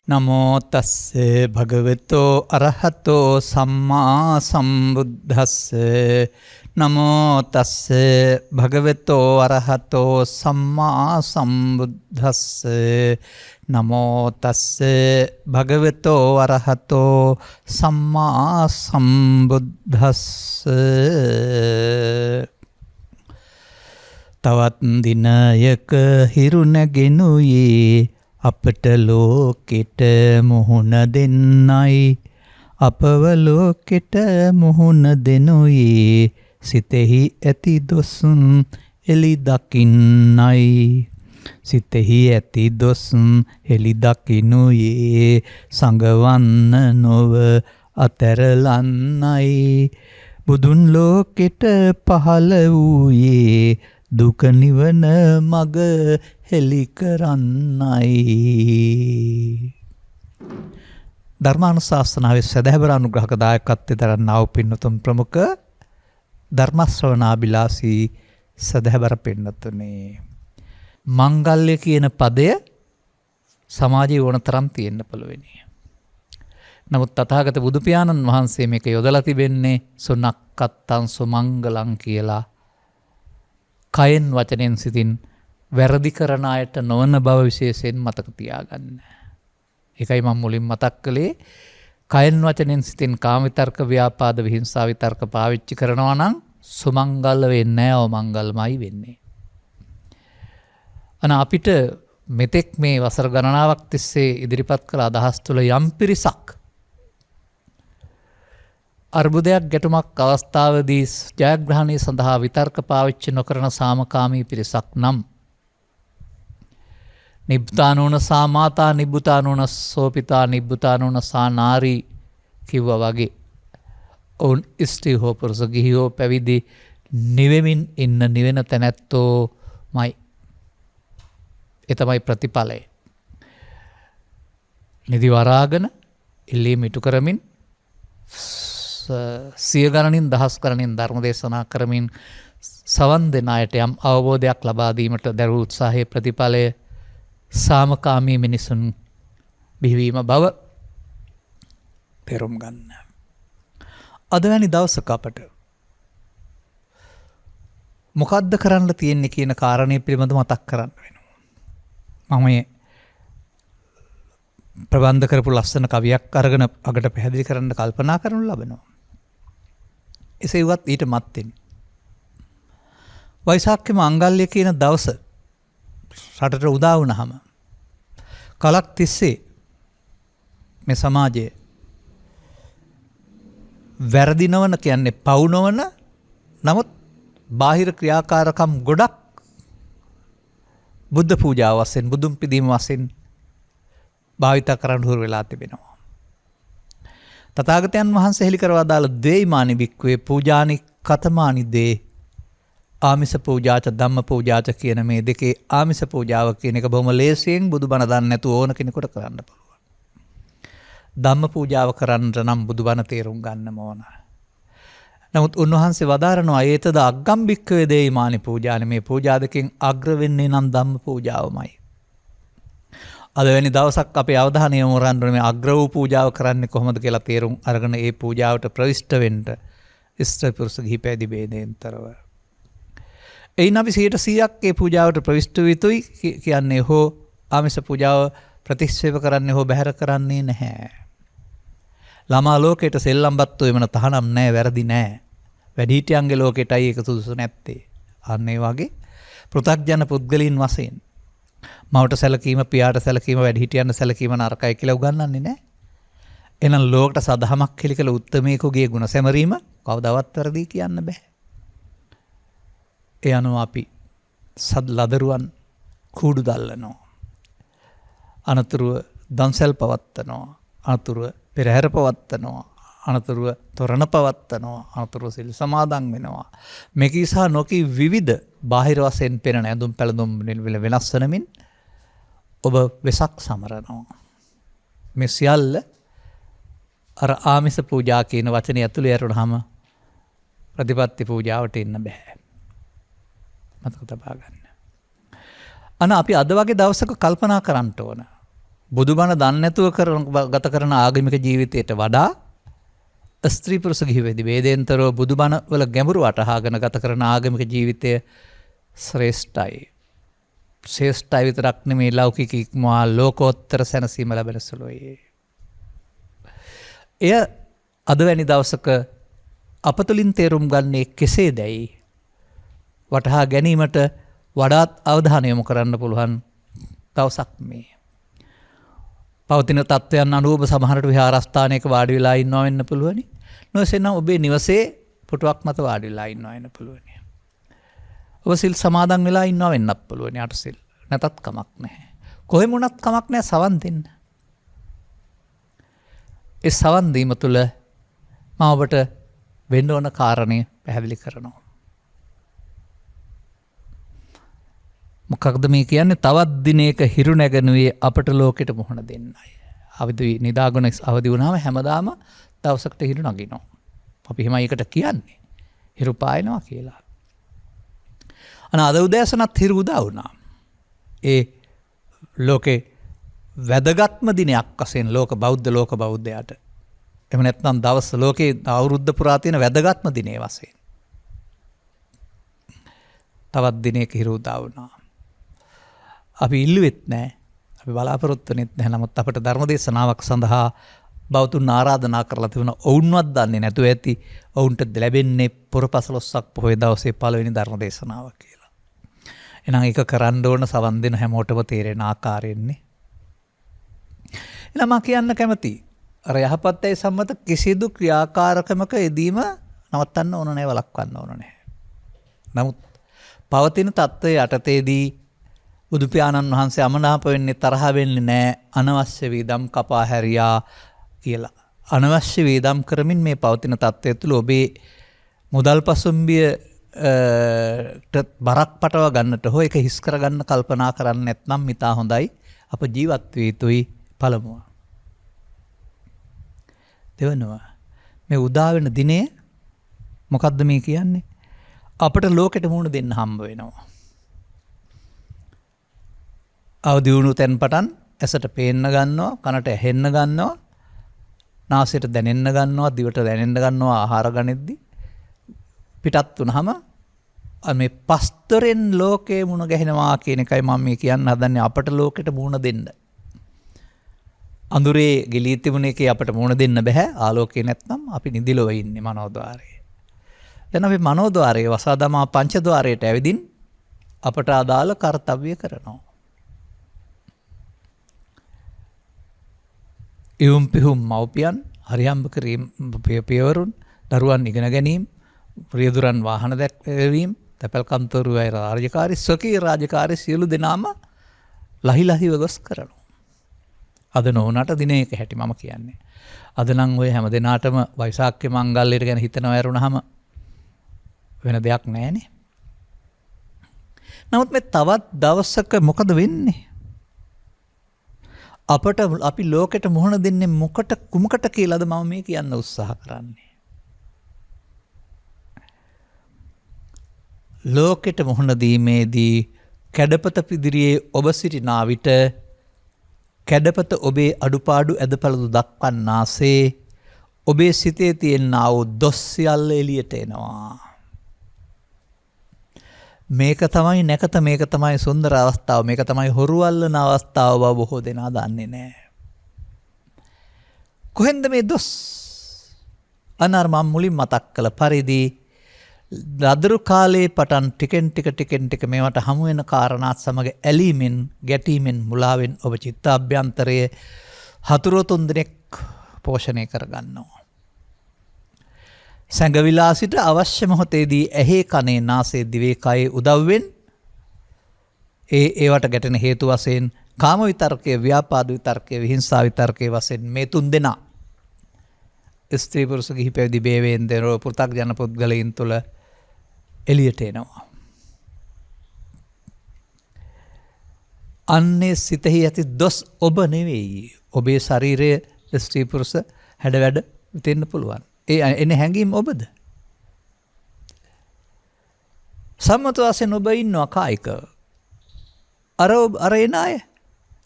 නමෝ තස්සේ භගවතෝ අරහතෝ සම්මා සම්බුද්දස්සේ නමෝ තස්සේ භගවතෝ අරහතෝ සම්මා සම්බුද්දස්සේ නමෝ තස්සේ භගවතෝ අරහතෝ සම්මා සම්බුද්දස්සේ තවත් දිනයක හිරු නැගෙනුයේ අපට ලෝකෙට මුහුණ දෙන්නයි අපව ලෝකෙට මුහුණ දෙනුයේ සිතෙහි ඇති දොසුන් එලි දකින්නයි සිතෙහි ඇති දොසුන් එලි දකිනුයේ සංගවන්න නොව අතරලන්නයි බුදුන් ලෝකෙට පහළ වූයේ දුක නිවන මග හෙළි කරන්නයි. ධර්මානුශාසනාවේ සදහැවර අනුග්‍රහක දායකත්වයෙන් දරන්නා වූ පින්වතුන් ප්‍රමුඛ ධර්ම ශ්‍රවණාබිලාසී සදහැවර පින්වතුනි, මංගල්‍ය කියන පදය සමාජයේ ඕනතරම් තියෙන්න පුළුවනි. නමුත් තථාගත බුදු පියාණන් වහන්සේ මේක යොදලා තිබෙන්නේ සුනක්කත්තං සුමංගලං කියලා. කයෙන් වචනෙන් සිතින් වැරදි කරන අයට නොවන බව විශේෂයෙන් මතක තියාගන්න. ඒකයි මම මුලින් මතක් කළේ, කයෙන් වචනෙන් සිතින් කාම විතර්ක, ව්‍යාපාද, විහිංසා විතර්ක පාවිච්චි කරනවා නම් සුමංගල වෙන්නේ නැහැ, අවමංගල්මයි වෙන්නේ. අපිට මෙතෙක් මේ වසර ගණනාවක් තිස්සේ ඉදිරිපත් කළ අදහස් තුළ යම් පිරිසක් අර්බුදයක් ගැටුමක් අවස්ථාවදී ජයග්‍රහණය සඳහා විතර්ක පාවිච්චි නොකරන සාමකාමී පිරිසක් නම් නිබ්බුතානෝන සාමාතා නිබ්බුතානෝන සෝපිතා නිබ්බුතානෝන සානාරී කිව්වා වගේ ඔවුන් ස්ත්‍රී හෝ පුරුෂ, ගිහි හෝ පැවිදි නිවෙමින් ඉන්න නිවෙන තැනැත්තෝමයි. ඒ තමයි ප්‍රතිඵලය. නිදි වරාගෙන ඉල්ලීම් ඉටු කරමින් සිය ගණනින් දහස් ගණනින් ධර්ම දේශනා කරමින් සවන් දෙන අයට යම් අවබෝධයක් ලබා දීමට දරූ උත්සාහයේ ප්‍රතිඵලය සාමකාමී මිනිසුන් බිහිවීම බව තේරුම් ගන්න. අද වැනි දවසක අපට මොකද්ද කරන්න තියෙන්නේ කියන කාරණය පිළිබඳව මතක් කරන්න වෙනවා. මම මේ ප්‍රබන්ධ කරපු ලස්සන කවියක් අරගෙන අගට පැහැදිලි කරන්න කල්පනා කරනු ලබනවා. එසේවත් ඊට මත්තෙන් වෛසාඛ්‍ය මංගල්‍ය කියන දවස රටට උදා වුණාම කලක් තිස්සේ මේ සමාජයේ වැරදි නොවන කියන්නේ පව් නොවන, නමුත් බාහිර ක්‍රියාකාරකම් ගොඩක් බුද්ධ පූජාව වශයෙන්, බුදුන් පිදීම වශයෙන් භාවිත කරන්න හුරු වෙලා තිබෙනවා. තථාගතයන් වහන්සේ හෙළි කරවා දාල දේයිමානි වික්වේ පූජානි කතමානි දේ ආමිස පූජාච ධම්ම පූජාච කියන මේ දෙකේ ආමිස පූජාව කියන එක බොහොම ලේසියෙන් බුදුබණ දන්නේ නැතුව ඕන කෙනෙකුට කරන්න පුළුවන්. ධම්ම පූජාව කරන්න නම් බුදුබණ තේරුම් ගන්න ඕන. නමුත් උන්වහන්සේ වදාරනවා ඒතද අග්ගම් භික්ඛවේ දේයිමානි පූජානි, මේ පූජා දෙකෙන් අග්‍ර වෙන්නේ නම් ධම්ම පූජාවමයි. අද වැනි දවසක් අපේ අවධානය යොමු කරන්න මේ අග්‍ර වූ පූජාව කරන්නේ කොහොමද කියලා තේරුම් අරගෙන ඒ පූජාවට ප්‍රවිෂ්ඨ වෙන්න ස්ත්‍රී පුරුෂ ගිහි පැවිදි ભેදයෙන්තරව. එයින් අපි 100%ක් ඒ පූජාවට ප්‍රවිෂ්ඨ වෙතුයි කියන්නේ හෝ ආමිෂ පූජාව ප්‍රතික්ෂේප කරන්නේ හෝ බැහැර කරන්නේ නැහැ. ළමා ලෝකයට සෙල්ලම්බත්තු වෙමන තහනම් නැහැ, වැරදි නැහැ. වැඩිහිටියන්ගේ ලෝකෙටයි ඒක සුදුසු නැත්තේ. අන්න ඒ වගේ පෘථග්ජන පුද්ගලයන් වශයෙන් මවට සැලකීම, පියාට සැලකීම, වැඩිහිටියන්ට සැලකීම නරකයි කියලා උගන්වන්නේ නැහැ. එහෙනම් ලෝකට සදහමක් හෙළි කළ උත්තමයෙකුගේ ගුණ සැමරීම කවදාවත් වැරදි කියන්න බෑ. ඒ අනුව අපි ලදරුවන් කූඩු දල්ලනවා, අනතුරුව දන්සැල් පවත්වනවා, අනතුරුව පෙරහැර පවත්වනවා, අනතුරුව තොරණ පවත්වනවා, අනතුරුව සිල් සමාදන් වෙනවා. මේකී සහ නොකී විවිධ බාහිර වශයෙන් පෙනෙන ඇඳුම් පැළඳුම් වෙනස් වෙනමින් ඔබ වෙසක් සමරනවා. මේ සියල්ල අර ආමිස පූජා කියන වචනේ ඇතුළේ ඇරුණාම ප්‍රතිපත්ති පූජාවට එන්න බෑ. මතක තබා ගන්න. අපි අද වගේ දවසක කල්පනා කරන්න ඕන. බුදුබණ දන්නේ නැතුව ගත කරන ආගමික ජීවිතයට වඩා ස්ත්‍රී පුරුෂ ගිහිවෙදි වේදෙන්තරව බුදුබණ වල ගැඹුරු වටහාගෙන ගත කරන ආගමික ජීවිතය ශ්‍රේෂ්ඨයි. ශ්‍රේෂ්ඨයි විතරක් නෙමේ ලෞකික ඉක්මවා ලෝකෝත්තර සැනසීම ලැබෙන සුළුයි. එය අද වැනි දවසක අප තුළින් තේරුම් ගන්නේ කෙසේදැයි වටහා ගැනීමට වඩාත් අවධානය යොමු කරන්න පුළුවන් දවසක් මේ. පවතින තත්ත්වයන් අනුව සමහරට විහාරස්ථානයක වාඩි වෙලා ඉන්නවා වෙන්න පුළුවනි. නොවැසෙනම් ඔබේ නිවසේ පුටුවක් මත වාඩි වෙලා ඉන්නවා වෙන්න පුළුවනි. ඔබ සිල් සමාදන් වෙලා ඉන්නවා වෙන්නත් පුළුවනි. අට සිල් නැතත් කමක් නැහැ. කොහෙම වුණත් කමක් නැහැ සවන් දෙන්න. ඒ සවන් දීම තුළ මම ඔබට වෙන්න ඕන කාරණේ පැහැදිලි කරනවා. මොකක්ද මේ කියන්නේ? තවත් දිනයක හිරු නැගනුවේ අපට ලෝකෙට මුහුණ දෙන්නයි. අවදි නිදාගුණ අවදි වුණාම හැමදාම දවසකට හිරු නගිනවා. අපි එහෙමයි ඒකට කියන්නේ. හිරු පායනවා කියලා. අද උදෑසනත් හිරු උදා වුණා. ඒ ලෝකේ වැදගත්ම දිනයක් වශයෙන් බෞද්ධ ලෝක බෞද්ධයාට. එහෙම නැත්නම් දවස් ලෝකේ අවුරුද්ද පුරා තියෙන වැදගත්ම දිනේ වශයෙන්. තවත් දිනයක හිරු උදා වුණා. අපි ඉල්ලුවෙත් නැහැ. අපි බලාපොරොත්තු වෙන්නේ නැහැ. නමුත් අපට ධර්ම දේශනාවක් සඳහා බෞතුන් ආරාධනා කරලා තිබුණා. ඔවුන්වත් දන්නේ නැතුව ඇති ඔවුන්ට ලැබෙන්නේ පුරපසළොස්වක පොහොය දවසේ පළවෙනි ධර්ම දේශනාව කියලා. එහෙනම් ඒක කරන්න ඕන සවන් දෙන හැමෝටම තේරෙන ආකාරයෙන්නේ. එහෙනම් මම කියන්න කැමතියි. අර යහපත්යි සම්මත කිසිදු ක්‍රියාකාරකමක යෙදීම නවත්තන්න ඕන නැහැ, වළක්වන්න ඕන නැහැ. නමුත් පවතින තත්ත්වයේ යටතේදී බුදු පියාණන් වහන්සේ අමනාප වෙන්නේ තරහ වෙන්නේ නැහැ. අනවශ්‍ය වේදම් කපා හැරියා කියලා. අනවශ්‍ය වේදම් කරමින් මේ පවතින තත්ත්වය තුළ ඔබේ මුදල් පසුම්බිය බරක් පටව ගන්නට හෝ ඒක හිස් කරගන්න කල්පනා කරන්න නැත්නම් මිතා හොඳයි. අප ජීවත් විය යුතුයි. පළමුව. දෙවනුව මේ උදා වෙන දිනේ මොකද්ද මේ කියන්නේ? අපට ලෝකෙට මුහුණ දෙන්න හම්බ වෙනවා. අවදි වුණු තැන් පටන් ඇසට පේන්න ගන්නවා, කනට ඇහෙන්න ගන්නවා, නාසයට දැනෙන්න ගන්නවා, දිවට දැනෙන්න ගන්නවා ආහාර ගනිද්දි. පිටත් වුණාම මේ පස්තරෙන් ලෝකේ මුණ ගැහෙනවා කියන එකයි මම මේ කියන්න හදන්නේ. අපට ලෝකෙට මුණ දෙන්න. අඳුරේ ගිලී තිබුණ එකේ අපට මුණ දෙන්න බෑ. ආලෝකේ නැත්නම් අපි නිදිලව ඉන්නේ මනෝද්වාරයේ. දැන් අපි මනෝද්වාරයේ වසා දමා පංචද්වාරයට ඇවිදින් අපට අදාළ කාර්යය කරනවා. ඉවුම් පිහුම් මව්පියන්, හරියම්බ කිරීම පියවරුන්, දරුවන් ඉගෙන ගැනීම, ප්‍රියදුරන් වාහන දැක්වීම, තැපැල් කම්තරු අය රාජකාරී, ස්වකීය රාජකාරී සියලු දෙනාම ලහිලහිව ගොස් කරනවා. අද නොවුනට දිනයක හැටි මම කියන්නේ. අද නම් ඔය හැම දිනාටම වෛසාඛ්‍ය මංගල්‍යයට ගැන හිතනවා ඇරුණාම වෙන දෙයක් නැහැනේ. නමුත් මේ තවත් දවසක මොකද වෙන්නේ? අපි ලෝකෙට මුහුණ දෙන්නේ කුමකට කියලාද මම මේ කියන්න උත්සාහ කරන්නේ. ලෝකෙට මුහුණ දීමේදී කැඩපත පිදිරියේ ඔබ සිටිනා විට කැඩපත ඔබේ අඩුපාඩු ඇදපළදු දක්වන්නාසේ ඔබේ සිතේ තියෙනා වූ දොස් සියල්ල එළියට එනවා. මේක තමයි නැකත, මේක තමයි සුන්දර අවස්ථාව, මේක තමයි හොරු අල්ලන අවස්ථාව බව බොහෝ දෙනා දන්නේ නැහැ. කොහෙන්ද මේ දොස්? අනර මම මුලින් මතක් කළ පරිදි ලදරු කාලේ පටන් ටිකෙන් ටික මේවට හමු වෙන කාරණාත් සමග ඇලීමෙන්, ගැටීමෙන්, මුලාවෙන් ඔබ චිත්තාභ්‍යන්තරයේ හතුරු තුන්දෙනෙක් පෝෂණය කරගන්නවා. සැඟවිලා සිට අවශ්‍ය මොහොතේදී ඇහි කනේ නාසයේ දිවේ කයේ උදව්වෙන් ඒවට ගැටෙන හේතු වශයෙන් කාම විතර්කයේ, ව්‍යාපාද විතර්කයේ, විහිංසා විතර්කයේ වශයෙන් මේ තුන් දෙනා ස්ත්‍රී පුරුෂ ගිහි පැවිදි බේවේන්දරෝ පෘථග්ජන පුද්ගලයන් තුළ එළියට එනවා. අන්නේ සිතෙහි ඇති දොස් ඔබ නෙවෙයි. ඔබේ ශරීරයේ ස්ත්‍රී පුරුෂ හැඩ වැඩ වෙන්න පුළුවන්. එන හැඟීම් ඔබද? සම්මත වශයෙන් ඔබ ඉන්නවා කායික. අර එන අය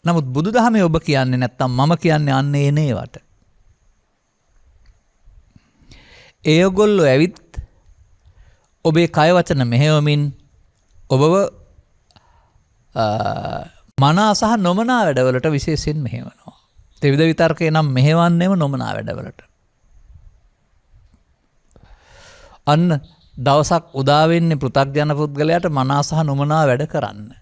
නමුත් බුදුදහමේ ඔබ කියන්නේ නැත්තම් මම කියන්නේ අන්නේ එනේවට. ඒගොල්ලෝ ඇවිත් ඔබේ කය වචන මෙහෙවමින් ඔබව මනා සහ නොමනා වැඩවලට විශේෂයෙන් මෙහෙවනවා. ත්‍රිවිධ විතර්කේ නම් මෙහෙවන්නේම නොමනා වැඩවලට. අන්න දවසක් උදා වෙන්නේ පෘථග්ජන පුද්ගලයාට මනා සහ නොමනා වැඩ කරන්න.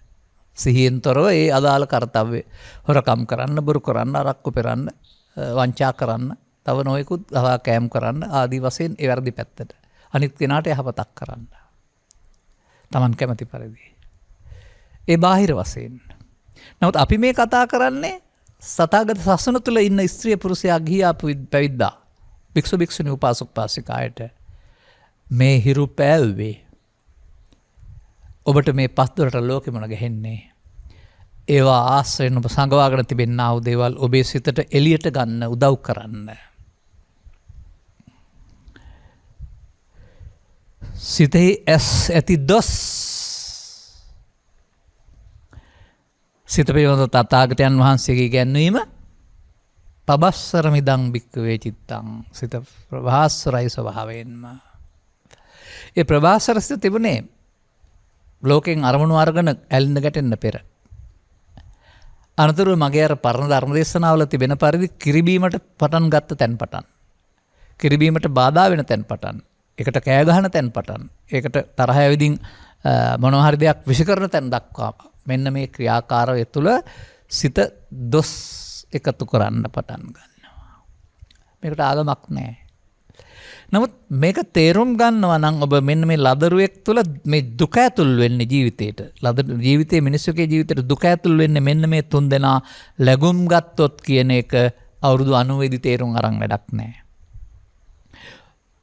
සිහියෙන් තොරව ඒ අදාළ කර්තව්‍ය හොරකම් කරන්න, බොරු කරන්න, අරක්කු පෙරන්න, වංචා කරන්න, තව නොයෙකුත් කෑම් කරන්න ආදී වශයෙන් ඒ වැරදි පැත්තට. අනිත් කෙනාට යහපතක් කරන්න. Taman කැමති පරිදි. ඒ බාහිර වශයෙන්. නමුත් අපි මේ කතා කරන්නේ සතාගත සසුන තුළ ඉන්න ස්ත්‍රිය පුරුෂයා ගිහියා පැවිද්දා. භික්ෂු භික්ෂුණී උපාසක උපාසිකායට මේ හිරු පෑව්වේ. ඔබට මේ පස්දොරට ලෝකෙ මුණ ගැහෙන්නේ. ඒවා ආශ්‍රයෙන් ඔබ සංගවාගෙන තිබෙන්නා වූ දේවල් ඔබේ සිතට එළියට ගන්න උදව් කරන්න. සිතෙහි ඇස් ඇති දොස් සිත පිළිබඳ තථාගතයන් වහන්සේගේ ඉගැන්වීම පබස්සර මිදං භික්ඛවේ චිත්තං සිත ප්‍රභාස්වරයි ස්වභාවයෙන්ම. ඒ ප්‍රභාස්වර සිත තිබුණේ ලෝකෙන් අරමුණු අරගෙන ඇලෙන්න ගැටෙන්න පෙර. අනතුරුව මගේ අර පරණ ධර්ම දේශනාවල තිබෙන පරිදි කිරිබීමට පටන් ගත්ත තැන් පටන්. කිරිබීමට බාධා වෙන තැන් පටන්. ඒකට කෑ ගහන තැන් පටන්. ඒකට තරහ ඇවිදින් මොනවා හරි දෙයක් විසිකරන තැන් දක්වා මෙන්න මේ ක්‍රියාකාරය තුළ සිත දොස් එකතු කරන්න පටන් ගන්නවා. මේකට ආගමක් නැහැ. නමුත් මේක තේරුම් ගන්නවා නම් ඔබ මෙන්න මේ ලදරුවෙක් තුළ මේ දුක ඇතුල් වෙන්නේ ජීවිතේට. ජීවිතයේ මිනිස්සුගේ ජීවිතේට දුක ඇතුල් වෙන්නේ මෙන්න මේ තුන් දෙනා ලැබුම් ගත්තොත් කියන එක අවුරුදු 90 දී තේරුම් අරන් වැඩක් නැහැ.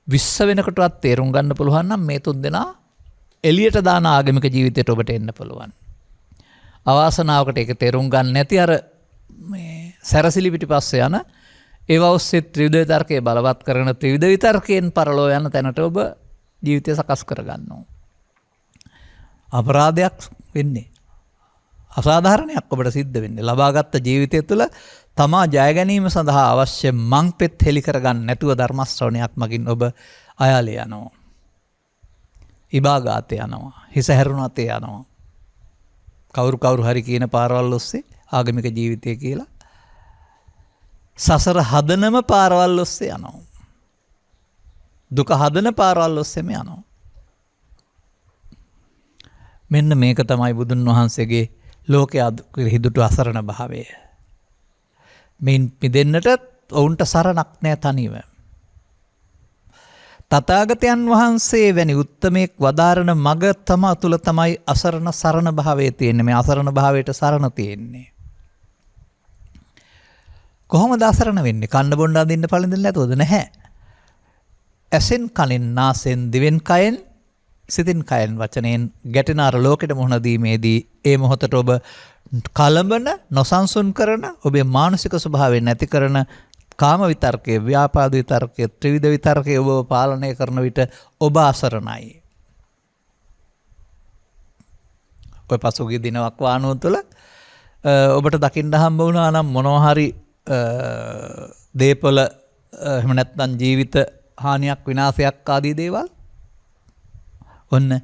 20 වෙනකටවත් තේරුම් ගන්න පුළුවන් නම් මේ තුන් දෙනා එළියට දාන ආගමික ජීවිතයට ඔබට එන්න පුළුවන්. අවාසනාවකට ඒක තේරුම් ගන්න නැති අර මේ සැරසිලි පිටිපස්සේ යන ඒවා ඔස්සේ ත්‍රිවිධ විතර්කයේ බලවත් කරන ත්‍රිවිධ විතර්කයෙන් පරලෝ යන තැනට ඔබ ජීවිතය සකස් කරගන්නවා. අපරාධයක් වෙන්නේ. අසාධාරණයක් ඔබට සිද්ධ වෙන්නේ. ලබාගත් ජීවිතය තුළ තමා ජය ගැනීම සඳහා අවශ්‍ය මංපෙත් හෙලි කරගන්න නැතුව ධර්ම ශ්‍රවණයක් මගින් ඔබ අයාලේ යනවා. ඉබාගාතේ යනවා. හිස හැරුණාතේ යනවා. කවුරු හරි කියන පාරවල් ඔස්සේ ආගමික ජීවිතය කියලා සසර හදනම පාරවල් ඔස්සේ යනවා. දුක හදන පාරවල් ඔස්සේම යනවා. මෙන්න මේක තමයි බුදුන් වහන්සේගේ ලෝකයේ හිදුටු අසරණ භාවය. මෙයින් මිදෙන්නට ඔවුන්ට සරණක් නැහැ තනිව. තථාගතයන් වහන්සේ වැනි උත්තමයෙක් වදාරන මග තුල තමයි අසරණ සරණ භාවයේ තියෙන්නේ. මේ අසරණ භාවයට සරණ තියෙන්නේ. කොහොමද අසරණ වෙන්නේ? කන්න බොන්න අදින්න පළඳින්න නැතුවද? නැහැ. ඇසෙන් කනෙන් නාසෙන් දිවෙන් කයෙන් සිතින් කයෙන් වචනයෙන් ගැටෙන අර ලෝකෙට මුහුණ දීමේදී ඒ මොහොතට ඔබ කලබන නොසන්සුන් කරන ඔබේ මානසික ස්වභාවය නැති කරන කාම විතර්කයේ ව්‍යාපාද විතර්කයේ ත්‍රිවිධ විතර්කයේ ඔබ පාලනය කරන විට ඔබ අසරණයි. ඔය පසුගිය දිනක් වානුව තුළ ඔබට දකින්න හම්බ වුණා නම් මොනවා හරි දේපල එහෙම නැත්නම් ජීවිත හානියක් විනාශයක් ආදී දේවල් ඔන්න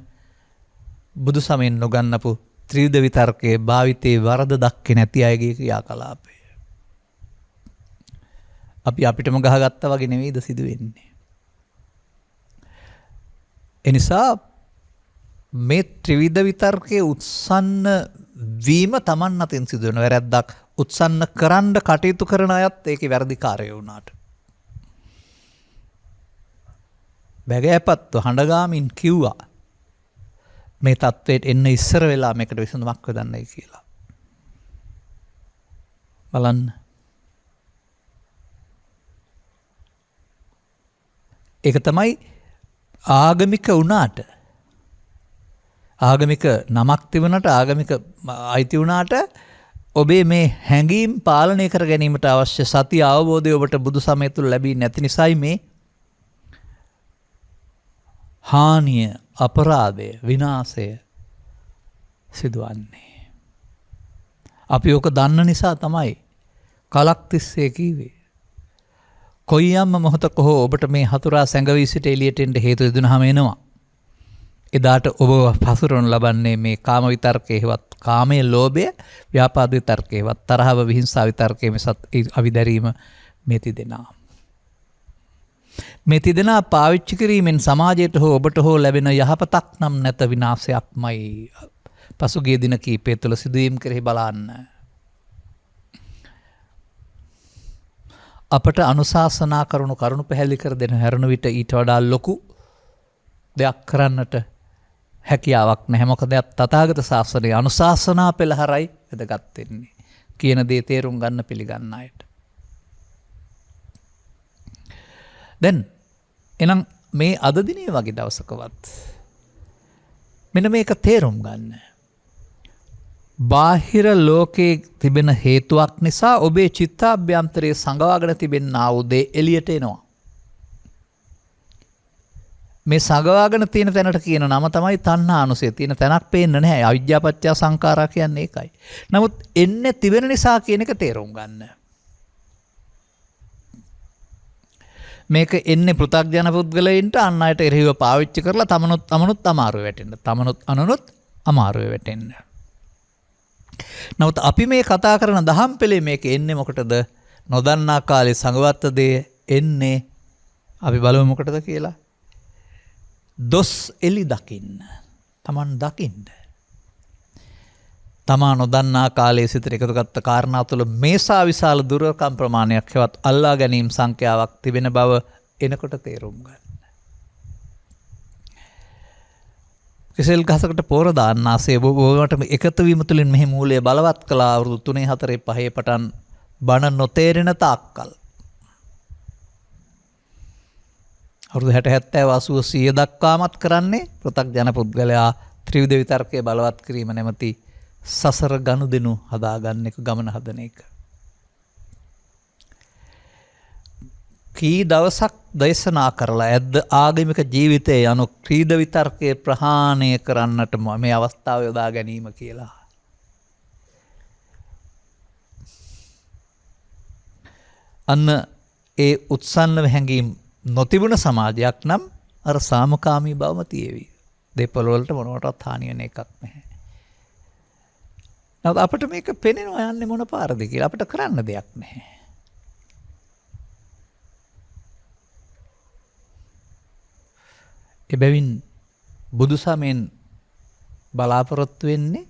බුදු සමයෙන් නොගන්නපු ත්‍රිවිධ විතර්කයේ භාවිතේ වරද දක්කේ නැති අයගේ ක්‍රියාකලාපය. අපිටම ගහගත්තා වගේ නෙවෙයිද සිදු වෙන්නේ. එනිසා මේ ත්‍රිවිධ විතර්කයේ උත්සන්න වීම Taman අතින් සිදු වෙන වැරද්දක් උත්සන්න කරන්න කටයුතු කරන අයත් ඒකේ වැරදිකාරයෝ වුණාට. බැගෑපත්ව හඬගාමින් කිව්වා මේ තත්වයට එන්න ඉස්සර වෙලා මේකට විසඳුමක් හොයන්නයි කියලා. බලන්න. ඒක තමයි ආගමික වුණාට ආගමික නමක් තිබුණාට ආගමික අයිති වුණාට ඔබේ මේ හැඟීම් පාලනය කර ගැනීමට අවශ්‍ය සතිය අවබෝධය ඔබට බුදු සමය තුළ ලැබී නැති නිසායි මේ හානිය අපරාධය විනාශය සිදුවන්නේ. අපි ඕක දන්න නිසා තමයි කලක් තිස්සේ කීවේ. කොයියම්ම මොහොතක හෝ ඔබට මේ හතුරා සැඟවී සිට එළියට එන්න හේතු දෙදුනහම එනවා. එදාට ඔබ පසුරවනු ලබන්නේ මේ කාම විතර්කයේවත් කාමයේ ලෝභය, ව්‍යාපාද විතර්කයේවත් තරහව විහිංසා විතර්කයේ මිසත් අවිදැරීම මේ තිදෙනා. මේ තිදෙනා පාවිච්චි කිරීමෙන් සමාජයට හෝ ඔබට හෝ ලැබෙන යහපතක් නම් නැත විනාශයක්මයි. පසුගිය දින කීපය තුළ සිදුවීම් කෙරෙහි බලන්න. අපට අනුශාසනා කරුණු පැහැදිලි කර දෙන හැරුණු විට ඊට වඩා ලොකු දෙයක් කරන්නට හැකියාවක් නැහැ. මොකද තථාගත ශාසනයේ අනුශාසනා පෙළහරයි වැදගත් වෙන්නේ. කියන දේ තේරුම් ගන්න පිළිගන්න අයට. දැන් එහෙනම් මේ අද දිනේ වගේ දවසකවත් මෙන්න මේක තේරුම් ගන්න. බාහිර ලෝකයේ තිබෙන හේතුවක් නිසා ඔබේ චිත්තාභ්‍යන්තරයේ සංගවාගෙන තිබෙනා වූ දේ එළියට එනවා. මේ සංගවාගෙන තියෙන තැනට කියන නම තමයි තණ්හානුසය. තියෙන තැනක් පේන්නේ නැහැ. අවිජ්ජා පත්‍ය සංඛාරා කියන්නේ ඒකයි. නමුත් එන්නේ තිබෙන නිසා කියන එක තේරුම් ගන්න. මේක එන්නේ පෘථග්ජන පුද්ගලයන්ට අන් අයට එරෙහිව පාවිච්චි කරලා තමනුත් අමාරුවේ වැටෙන්න. තමනුත් අනුනුත් අමාරුවේ වැටෙන්න. නමුත් අපි මේ කතා කරන දහම් පෙළේ මේක එන්නේ මොකටද? නොදන්නා කාලේ සංගවත්ත දේ එන්නේ අපි බලමු මොකටද කියලා. දොස් එලි දකින්න. Taman දකින්න. තමා නොදන්නා කාලයේ සිට එකතු ගත්ත කාරණා තුළ මේසා විශාල දුර්වලකම් ප්‍රමාණයක් හෙවත් අල්ලා ගැනීම සංඛ්‍යාවක් තිබෙන බව එනකොට තේරුම් ගන්න. කෙසෙල් ගහකට පොර දාන්න ආසේ ඔබට එකතු වීම තුළින් මෙහි මූලය බලවත් කළා අවුරුදු 3 4 5 පටන් බණ නොතේරෙන තාක්කල්. අවුරුදු 60 70 80 100 දක්වාමත් කරන්නේ පෘථග්ජන පුද්ගලයා ත්‍රිවිධ විතර්කයේ බලවත් කිරීම නැමැති සසර ගනුදෙනු හදාගන්න එක, ගමන හදන එක. කී දවසක් දේශනා කරලා ඇද්ද ආගමික ජීවිතයේ යනු ත්‍රිවිධ විතර්කයේ ප්‍රහාණය කරන්නට මේ අවස්ථාව යොදා ගැනීම කියලා. අන්න ඒ උත්සන්නව හැඟීම් නොතිබුණ සමාජයක් නම් අර සාමකාමී බවම තියේවි. දෙපොළ වලට මොනවටවත් හානිය වෙන එකක් නැහැ. නමුත් අපිට මේක පේනවා යන්නේ මොන පාරද කියලා අපිට කරන්න දෙයක් නැහැ. එබැවින් බුදුසමෙන් බලාපොරොත්තු වෙන්නේ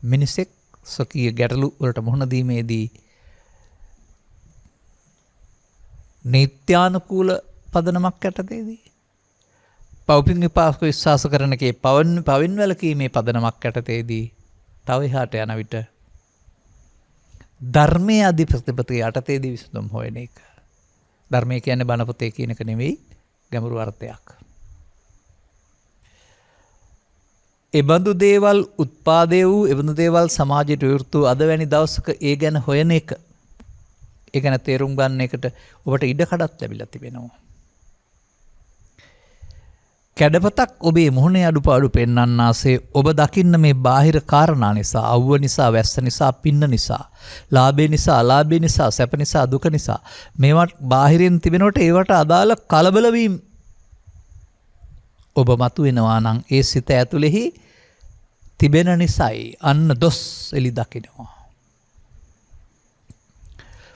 මිනිසෙක් සොකී ගැටලු වලට මුහුණ දීමේදී නීත්‍යානුකූල පදනමක් යටතේදී පෞපින් විපාක විශ්වාස කරන කේ පවින් වැළකීමේ පදනමක් යටතේදී තව එහාට යන විට ධර්මයේ අධිපතිපති යටතේදී විසඳුම් හොයන එක. ධර්මය කියන්නේ බණ පොතේ කියන එක නෙවෙයි, ගැඹුරු අර්ථයක්. එබඳු දේවල් උත්පාදේ වූ එබඳු දේවල් සමාජයට විවෘත අද වැනි දවසක ඒ ගැන හොයන එක, ඒ ගැන තේරුම් ගන්න එකට ඔබට ඉඩ කඩක් ලැබිලා තිබෙනවා. කැඩපතක් ඔබේ මුහුණේ අඩුපාඩු පෙන්වන්නාසේ ඔබ දකින්න මේ බාහිර කාරණා නිසා, අවුව නිසා, වැස්ස නිසා, පින්න නිසා, ලාභේ නිසා, අලාභේ නිසා, සැප නිසා, දුක නිසා මේවට බාහිරින් තිබෙනකොට ඒවට අදාළ කලබල වීම ඔබ මතුවෙනවා නම් ඒ සිත ඇතුලෙහි තිබෙන නිසායි අන්න දොස් එලි දකිනවා.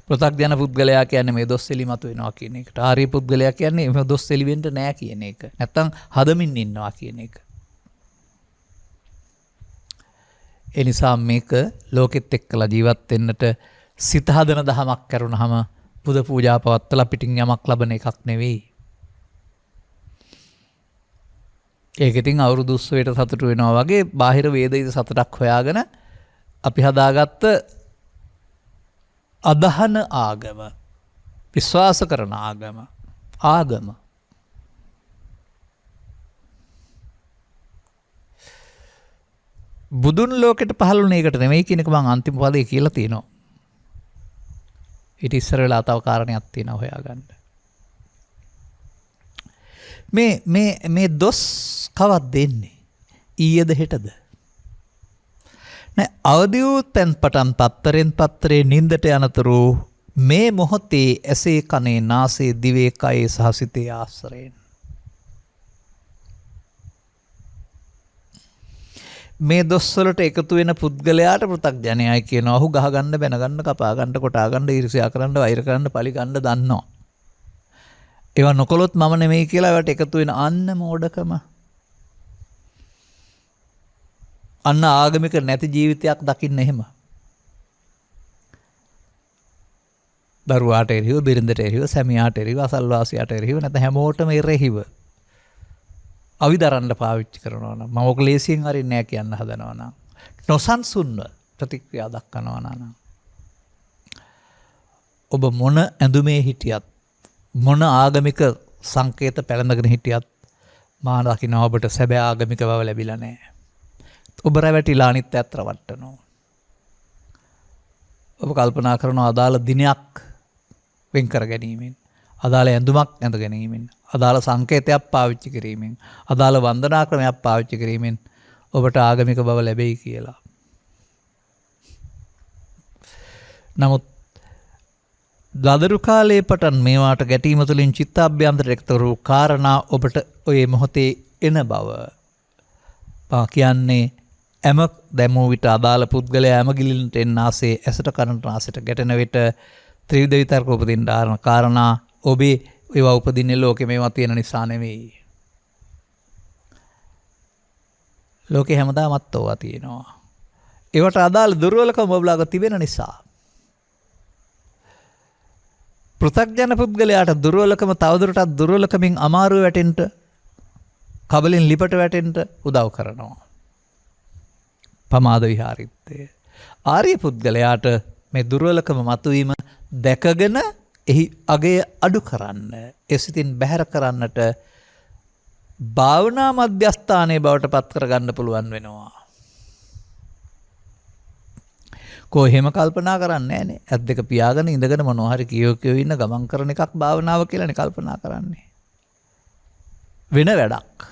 පෘථග්ජන පුද්ගලයා කියන්නේ මේ දොස් එලි මතුවෙනවා කියන එකට. ආර්ය පුද්ගලයා කියන්නේ මේ දොස් එලි වෙන්න නෑ කියන එක. නැත්තම් හදමින් ඉන්නවා කියන එක. ඒ නිසා මේක ලෝකෙත් එක්කලා ජීවත් වෙන්නට සිත හදන දහමක් කරුණාම පුද පූජා පවත්වලා පිටින් යමක් ලබන එකක් නෙවෙයි. ඒක ඉතින් අවුරුදු 30ට සතුටු වෙනවා වගේ බාහිර වේදිත සතුටක් හොයාගෙන අපි හදාගත්ත අදහන ආගම, විශ්වාස කරන ආගම. බුදුන් ලෝකෙට පහළ වුණ එකට නෙමෙයි කියන එක මම අන්තිම පදේ කියලා තියෙනවා. ඊට ඉස්සර වෙලා තව කාරණයක් තියෙනවා හොයාගන්න. මේ දොස් කවද්ද දෙන්නේ? ඊයේද හෙටද? නෑ අවදි වූ තැන් පටන් පත්තරෙන් පත්තරේ නින්දට යනතුරු මේ මොහොතේ ඇසේ කනේ නාසයේ දිවේ කයේ සහ සිතේ ආශ්‍රයෙන් මේ දොස්වලට එකතු වෙන පුද්ගලයාට පෘථග්ජනයයි කියනවා. ඔහු ගහගන්න බැනගන්න කපා ගන්න කොටා ගන්න ඊර්ෂ්‍යා කරන්න වෛර කරන්න පලි ගන්න දන්නවා. ඒවා නොකොලොත් මම නෙමෙයි කියලා ඒවට එකතු වෙන අන්න මෝඩකම. අන්න ආගමික නැති ජීවිතයක් දකින්න එහෙම. දරුවාට එරෙහිව, බිරිඳට එරෙහිව, සැමියාට එරෙහිව, අසල්වාසියාට එරෙහිව නැත්නම් හැමෝටම එරෙහිව අවිදරන්න පාවිච්චි කරනවා නම් මම ඔක ලේසියෙන් හරින්නේ නැහැ කියන්න හදනවා නම් නොසන්සුන්ව ප්‍රතික්‍රියා දක්වනවා නම් ඔබ මොන ඇඳුමේ හිටියත් මොන ආගමික සංකේත පැළඳගෙන හිටියත් මා දකින්න ඔබට සැබෑ ආගමික බව ලැබිලා නැහැ. ඔබ රැවටිලා අනිත් පැත්ත රවට්ටනවා. ඔබ කල්පනා කරනවා අදාළ දිනයක් වෙන් කර ගැනීමෙන්, අදාළ ඇඳුමක් ඇඳ ගැනීමෙන්, අදාළ සංකේතයක් පාවිච්චි කිරීමෙන්, අදාළ වන්දනා ක්‍රමයක් පාවිච්චි කිරීමෙන් ඔබට ආගමික බව ලැබෙයි කියලා. නමුත් දදරු කාලයේ පටන් මේවාට ගැටීම තුළින් චිත්තාභ්‍යන්තරයට එකතු වූ කාරණා ඔබට ඔය මොහොතේ එන බව පා කියන්නේ ඇම දැමූ විට අදාළ පුද්ගලයා ඇම ගිලිනට එන්න ආසේ ඇසට කනට නාසයට ගැටෙන විට ත්‍රිවිධ විතර්ක උපදින්න ආරණ කාරණා ඔබේ ඒවා උපදින්නේ ලෝකේ මේවා තියෙන නිසා නෙවෙයි. ලෝකේ හැමදාමත් ඕවා තියෙනවා. ඒවට අදාළ දුර්වලකම ඔබලාග තිබෙන නිසා. පෘථග්ජන පුද්ගලයාට දුර්වලකම තවදුරටත් දුර්වලකමින් අමාරුව වැටෙන්න, කබලින් ලිපට වැටෙන්න උදව් කරනවා. පමාද විහාරිත්තේ. ආර්ය පුද්ගලයාට මේ දුර්වලකම මතුවීම දැකගෙන එහි අගය අඩු කරන්න, එසිතින් බැහැර කරන්නට භාවනා මධ්‍යස්ථානයේ බවට පත් කරගන්න පුළුවන් වෙනවා. කොහෙම කල්පනා කරන්නේ නැහනේ. ඇත් දෙක පියාගෙන ඉඳගෙන මොනවා හරි කියෝ ඉන්න ගමන් කරන එකක් භාවනාව කියලානේ කල්පනා කරන්නේ. වෙන වැඩක්.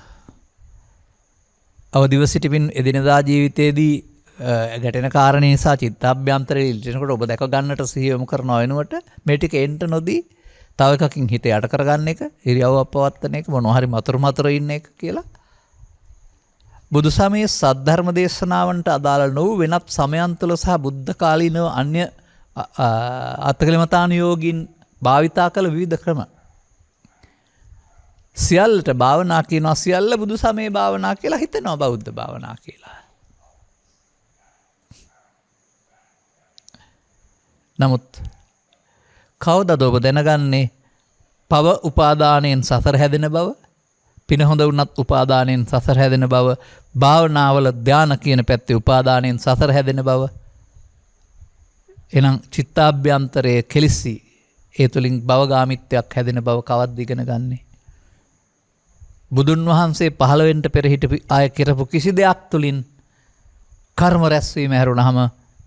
අවදිව සිටිමින් එදිනදා ජීවිතයේදී ගැටෙන කාරණේ නිසා චිත්තාභ්‍යන්තරයේ ඉල්ලෙනකොට ඔබ දැක ගන්නට සිහිය යොමු කරනව වෙනුවට මේ ටික එන්න නොදී තව එකකින් හිත යට කරගන්න එක, ඉරියව්ව පවත්වන එක, මොනවා හරි මතුරු ඉන්න එක කියලා බුදු සමයේ සද්ධර්ම දේශනාවන්ට අදාළ නොවු වෙනත් සමයන් තුළ සහ බුද්ධ කාලීනව අන්‍ය අත්කලමතානුයෝගින් භාවිතා කළ විවිධ ක්‍රම සියල්ලට භාවනා කියනවා. සියල්ල බුදු සමයේ භාවනා කියලා හිතනවා බෞද්ධ භාවනා කියලා. නමුත් කවදද ඔබ දැනගන්නේ පව උපාදානයෙන් සසර හැදෙන බව, පින හොඳ වුණත් උපාදානයෙන් සසර හැදෙන බව, භාවනාවල ධාන කියන පැත්තේ උපාදානයෙන් සසර හැදෙන බව. එනම් චිත්තාභ්‍යන්තරයේ කෙලිසි ඒ තුළින් භවගාමිත්වයක් හැදෙන බව කවද්ද ඉගෙන ගන්නේ? බුදුන් වහන්සේ 15 වෙනිට පෙර හිටපු ආය කරපු කිසි දෙයක් තුළින් කර්ම රැස්වීම හැරුණාම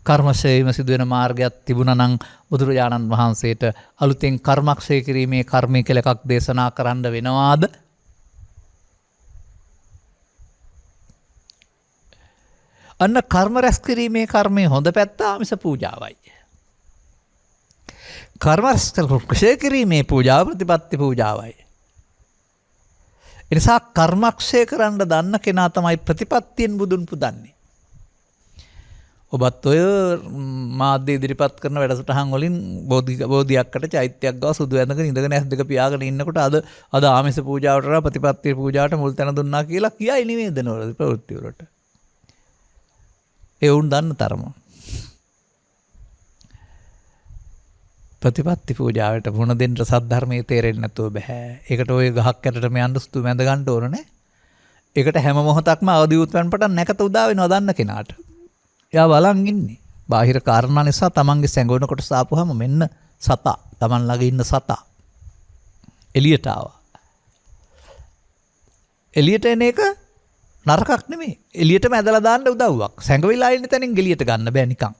කර්මශේම සිදුවෙන මාර්ගයක් තිබුණා නම් බුදුරජාණන් වහන්සේට අලුතෙන් කර්මක්ෂය කිරීමේ කර්මය කියලා එකක් දේශනා කරන්න වෙනවාද? අන්න කර්ම රැස් කිරීමේ කර්මයේ හොඳ පැත්ත ආමිස පූජාවයි. කර්මක්ෂය කිරීමේ පූජාව ප්‍රතිපත්ති පූජාවයි. එනිසා කර්මක්ෂය කරන්න දන්න කෙනා තමයි ප්‍රතිපත්තියෙන් බුදුන් පුදන්නේ. ඔබත් ඔය මාධ්‍ය ඉදිරිපත් කරන වැඩසටහන් වලින් බෝධියක්කට චෛත්‍යයක් ගාව සුදු ඇඳගෙන ඉඳගෙන ඇස් දෙක පියාගෙන ඉන්නකොට අද ආමිස පූජාවට ප්‍රතිපත්ති පූජාවට මුල් තැන දුන්නා කියලා කියයි නිවේදන වල ප්‍රවෘත්ති වලට. ඒ උන් දන්න තරම. ප්‍රතිපත්ති පූජාවට වුණ දෙන්න සද්ධර්මයේ තේරෙන්නේ නැතුව බෑ. ඒකට ඔය ගහක් යටට මේ අඬස්තු මැද ගන්න ඕන නේ. ඒකට හැම මොහොතක්ම අවදි උත්පන්න පටන් නැකත උදා වෙනවා දන්න කෙනාට. එයා බලන් ඉන්නේ. බාහිර කාරණා නිසා තමන්ගේ සැඟවුන කොටස ආපුවම මෙන්න සතා. තමන් ළඟ ඉන්න සතා. එළියට ආවා. එළියට එන එක නරකක් නෙමෙයි. එළියටම ඇදලා දාන්න උදව්වක්. සැඟවිලා ඉන්න තැනින් ගෙලියට ගන්න බෑ නිකන්.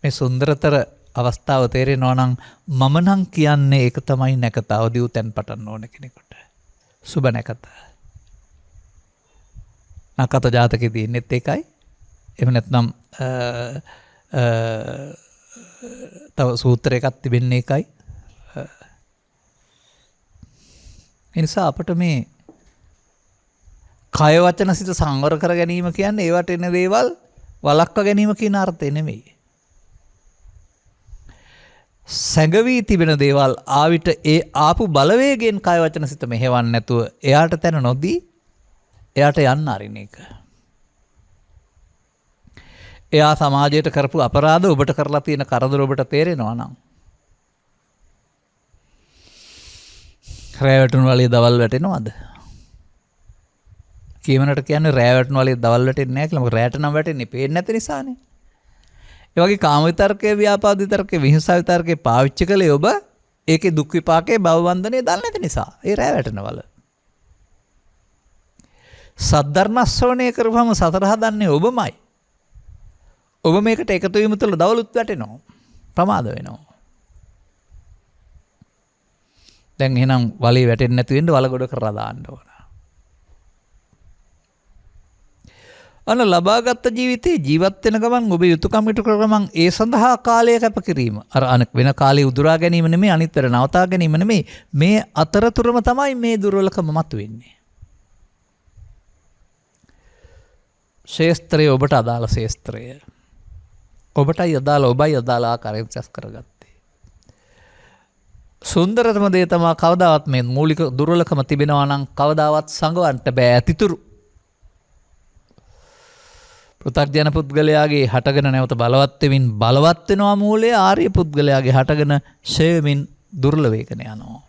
මේ සුන්දරතර අවස්ථාව තේරෙනවා නම් මම නම් කියන්නේ ඒක තමයි නැකත අවදි වූ තැන් පටන් ඕන කෙනෙකුට. සුබ නැකත. නක්කත ජාතකයේ තියෙනෙත් ඒකයි. එහෙම නැත්නම් තව සූත්‍රයකක් තිබෙන්නේ ඒකයි. ඒ නිසා අපිට මේ කය වචන සිත සංවර කර ගැනීම කියන්නේ ඒවට එන දේවල් වළක්වා ගැනීම කියන අර්ථය නෙමෙයි. සැඟවී තිබෙන දේවල් ආවිත ඒ ආපු බලවේගයෙන් කය වචන සිත මෙහෙවන්න නැතුව එයාට තැන නොදී එයාට යන්න අරින එක. එයා සමාජයට කරපු අපරාධ ඔබට කරලා තියෙන කරදර ඔබට තේරෙනවා නම් රෑ වැටුණු වලේ දවල් වැටෙනවද? කීමනට කියන්නේ රෑ වැටුණු වලේ දවල් වැටෙන්නේ නැහැ කියලා. මොකද රෑට නම් වැටෙන්නේ පේන්නේ නැති නිසානේ. ඒ වගේ කාම විතර්කයේ ව්‍යාපාද විතර්කයේ විහිංසා විතර්කයේ පාවිච්චි කළේ ඔබ ඒකේ දුක් විපාකයේ භව වන්දනේ දන්නේ නැති නිසා. ඒ රෑ වැටෙනවල. සද්ධර්ම ශ්‍රවණය කරපුවම සතර හදන්නේ ඔබමයි. ඔබ මේකට එකතු වීම තුළ දවලුත් වැටෙනවා. ප්‍රමාද වෙනවා. දැන් එහෙනම් වලේ වැටෙන්නේ නැති වෙන්න වල ගොඩ කරලා දාන්න ඕන. අන්න ලබාගත් ජීවිතේ ජීවත් වෙන ගමන් ඔබ යුතුයකම් ඉටු කර ගමන් ඒ සඳහා කාලය කැප කිරීම. අර අනෙක් වෙන කාලේ උදුරා ගැනීම නෙමෙයි අනිත්තර නවතා ගැනීම නෙමෙයි. මේ අතරතුරම තමයි මේ දුර්වලකම මතුවෙන්නේ. ශේස්ත්‍රය ඔබට අදාළ ශේස්ත්‍රය. ඔබටයි අදාළ ඔබයි අදාළ ආකාරයෙන් සැස් කරගත්තේ. සුන්දරතම දේ තමයි කවදාවත් මේ මූලික දුර්වලකම තිබෙනවා නම් කවදාවත් සංගවන්න බෑ ඇතිතුරු. පෘථග්ජන පුද්ගලයාගේ හටගෙන නැවත බලවත් වෙමින් බලවත් වෙනවා මූලයේ ආර්ය පුද්ගලයාගේ හටගෙන ෂය වෙමින් දුර්වල වේගන යනවා.